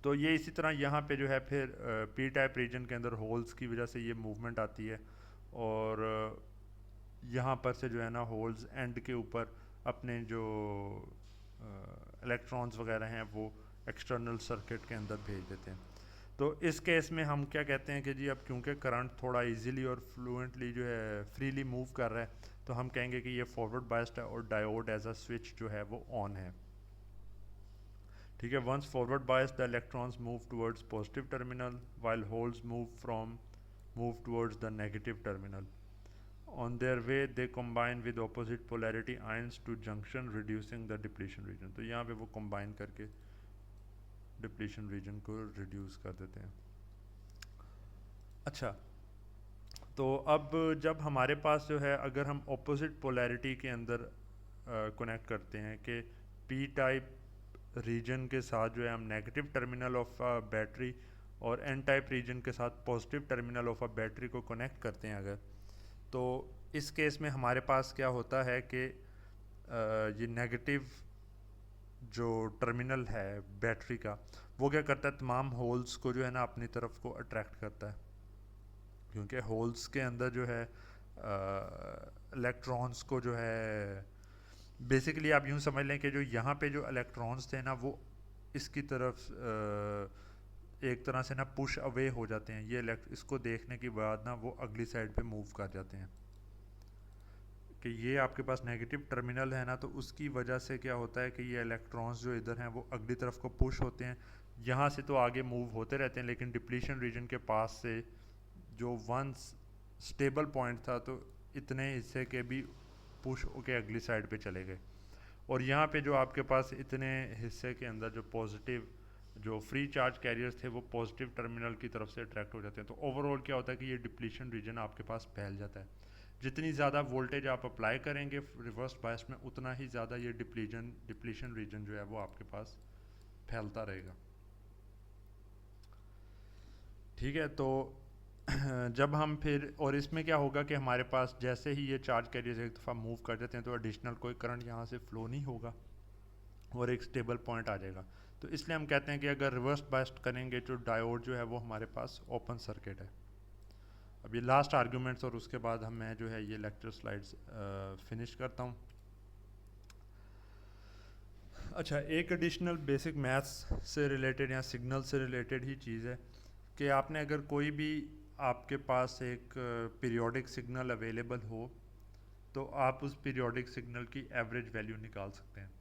तो ये इसी तरह यहाँ पे जो है फिर पी टाइप रीजन के अंदर होल्स की वजह से ये मूवमेंट आती है, और यहाँ पर से जो है ना होल्स एंड के ऊपर अपने जो इलेक्ट्रॉन्स वगैरह हैं वो एक्सटर्नल सर्किट के अंदर भेज देते हैं। तो इस केस में हम क्या कहते हैं कि जी अब क्योंकि करंट थोड़ा इजीली और फ्लुएंटली जो है फ्रीली मूव कर रहा है, तो हम कहेंगे कि ये फॉरवर्ड बायस्ड है और डायोड एज अ स्विच जो है वो ऑन है। ठीक है, once forward biased the electrons move towards positive terminal while holes move towards the negative terminal. On their way they combine with opposite polarity ions to junction reducing the depletion region। तो यहाँ पे वो combine करके depletion region को reduce कर देते हैं। अच्छा, तो अब जब हमारे पास जो है अगर हम opposite polarity के अंदर connect करते हैं कि p टाइप रीजन के साथ जो है हम negative terminal of a battery और n टाइप रीजन के साथ positive terminal of a battery को कनेक्ट करते हैं अगर, तो इस केस में हमारे पास क्या होता है कि ये नेगेटिव जो टर्मिनल है बैटरी का वो क्या करता है, तमाम होल्स को जो है ना अपनी तरफ को अट्रैक्ट करता है, क्योंकि होल्स के अंदर जो है इलेक्ट्रॉन्स को जो है बेसिकली आप यूँ समझ लें कि जो यहाँ पे जो इलेक्ट्रॉन्स थे ना वो इसकी तरफ एक तरह से ना पुश अवे हो जाते हैं, ये इसको देखने के बाद ना वो अगली साइड पे मूव कर जाते हैं। कि ये आपके पास नेगेटिव टर्मिनल है ना, तो उसकी वजह से क्या होता है कि ये इलेक्ट्रॉन्स जो इधर हैं वो अगली तरफ को पुश होते हैं, यहाँ से तो आगे मूव होते रहते हैं, लेकिन डिप्लीशन रीजन के पास से जो वंस स्टेबल पॉइंट था तो इतने हिस्से के भी पुश होके अगली साइड पे चले गए, और यहाँ पे जो आपके पास इतने हिस्से के अंदर जो पॉजिटिव जो फ्री चार्ज कैरियर्स थे वो पॉजिटिव टर्मिनल की तरफ से अट्रैक्ट हो जाते हैं। तो ओवरऑल क्या होता है कि ये डिप्लीशन रीजन आपके पास फैल जाता है। जितनी ज़्यादा वोल्टेज आप अप्लाई करेंगे रिवर्स बायस में, उतना ही ज़्यादा ये डिप्लीशन रीजन जो है वो आपके पास फैलता रहेगा। ठीक है, तो जब हम फिर और इसमें क्या होगा कि हमारे पास जैसे ही ये चार्ज कैरियर्स एक दफ़ा मूव कर जाते हैं तो एडिशनल कोई करंट यहाँ से फ्लो नहीं होगा और एक स्टेबल पॉइंट आ जाएगा। तो इसलिए हम कहते हैं कि अगर रिवर्स बायस्ड करेंगे तो डायोड जो है वो हमारे पास ओपन सर्किट है। अब ये लास्ट आर्गूमेंट्स और उसके बाद मैं जो है ये लेक्चर स्लाइड्स फिनिश करता हूँ। अच्छा, एक एडिशनल बेसिक मैथ्स से रिलेटेड या सिग्नल से रिलेटेड ही चीज़ है कि आपने अगर कोई भी आपके पास एक पीरियोडिक सिग्नल अवेलेबल हो तो आप उस पीरियोडिक सिग्नल की एवरेज वैल्यू निकाल सकते हैं।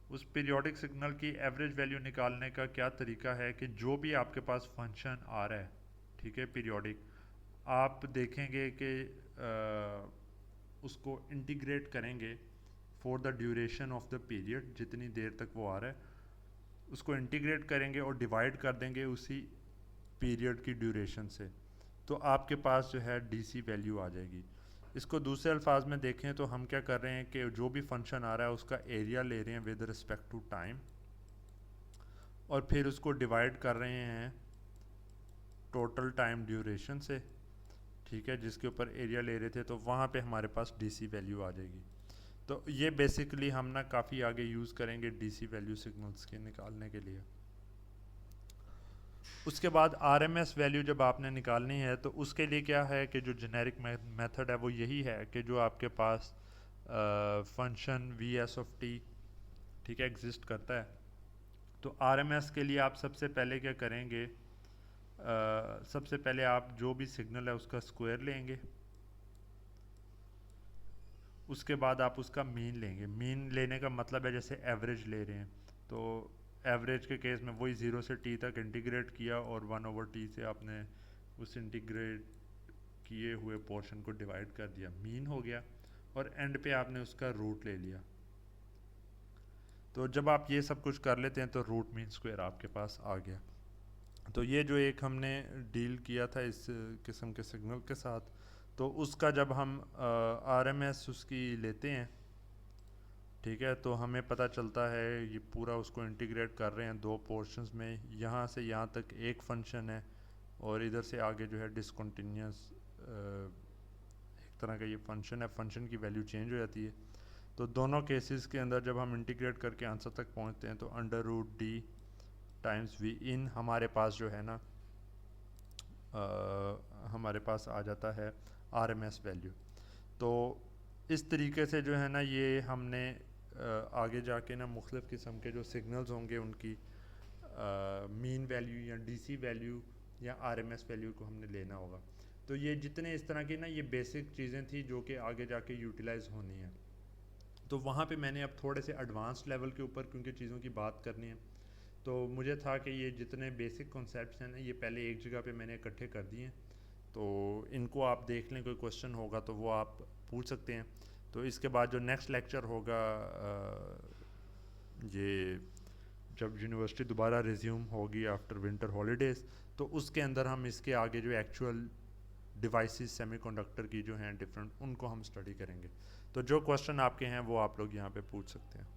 उस पीरियोडिक सिग्नल की एवरेज वैल्यू निकालने का क्या तरीका है कि जो भी आपके पास फंक्शन आ रहा है, ठीक है, पीरियोडिक, आप देखेंगे कि उसको इंटीग्रेट करेंगे for the duration of the period, जितनी देर तक वो आ रहा है उसको इंटीग्रेट करेंगे और डिवाइड कर देंगे उसी पीरियड की ड्यूरेशन से, तो आपके पास जो है डीसी वैल्यू आ जाएगी। इसको दूसरे अल्फाज में देखें तो हम क्या कर रहे हैं कि जो भी फंक्शन आ रहा है उसका एरिया ले रहे हैं विद रिस्पेक्ट टू टाइम और फिर उसको डिवाइड कर रहे हैं टोटल टाइम ड्यूरेशन से, ठीक है, जिसके ऊपर एरिया ले रहे थे, तो वहाँ पे हमारे पास डीसी वैल्यू आ जाएगी। तो ये बेसिकली हम ना काफ़ी आगे यूज़ करेंगे डीसी वैल्यू सिग्नल्स के निकालने के लिए। उसके बाद आरएमएस वैल्यू जब आपने निकालनी है तो उसके लिए क्या है कि जो जेनेरिक मेथड है वो यही है कि जो आपके पास function V S of T, ठीक है, एग्जिस्ट करता है, तो आरएमएस के लिए आप सबसे पहले क्या करेंगे, सबसे पहले आप जो भी सिग्नल है उसका स्क्वायर लेंगे, उसके बाद आप उसका मीन लेंगे। मीन लेने का मतलब है जैसे एवरेज ले रहे हैं, तो एवरेज के केस में वही 0 से t तक इंटीग्रेट किया और 1/t से आपने उस इंटीग्रेट किए हुए पोर्शन को डिवाइड कर दिया, मीन हो गया, और एंड पे आपने उसका रूट ले लिया। तो जब आप ये सब कुछ कर लेते हैं तो रूट मीन स्क्वायर आपके पास आ गया। तो ये जो एक हमने डील किया था इस किस्म के सिग्नल के साथ, तो उसका जब हम आरएमएस उसकी लेते हैं, ठीक है, तो हमें पता चलता है ये पूरा उसको इंटीग्रेट कर रहे हैं दो पोर्शंस में, यहाँ से यहाँ तक एक फंक्शन है और इधर से आगे जो है डिसकंटिन्यूस एक तरह का ये फंक्शन है, फंक्शन की वैल्यू चेंज हो जाती है। तो दोनों केसेस के अंदर जब हम इंटीग्रेट करके आंसर तक पहुँचते हैं तो √d टाइम्स v इन हमारे पास जो है ना हमारे पास आ जाता है RMS वैल्यू। तो इस तरीके से जो है ना ये हमने आगे जाके ना मुख्तलिफ़ किस्म के जो सिग्नल्स होंगे उनकी मीन वैल्यू या DC वैल्यू या RMS वैल्यू को हमने लेना होगा। तो ये जितने इस तरह की ना ये बेसिक चीज़ें थी जो कि आगे जाके यूटिलाइज़ होनी है। तो वहाँ पे मैंने अब थोड़े से एडवांस्ड लेवल के ऊपर क्योंकि चीज़ों की बात करनी है, तो मुझे था कि ये जितने बेसिक कॉन्सेप्ट्स हैं ना ये पहले एक जगह पे मैंने इकट्ठे कर दिए हैं, तो इनको आप देख लें, कोई क्वेश्चन होगा तो वो आप पूछ सकते हैं। तो इसके बाद जो नेक्स्ट लेक्चर होगा ये जब यूनिवर्सिटी दोबारा रिज्यूम होगी आफ्टर विंटर हॉलीडेज़, तो उसके अंदर हम इसके आगे जो एक्चुअल डिवाइसेस सेमीकंडक्टर की जो हैं डिफरेंट, उनको हम स्टडी करेंगे। तो जो क्वेश्चन आपके हैं वो आप लोग यहाँ पे पूछ सकते हैं।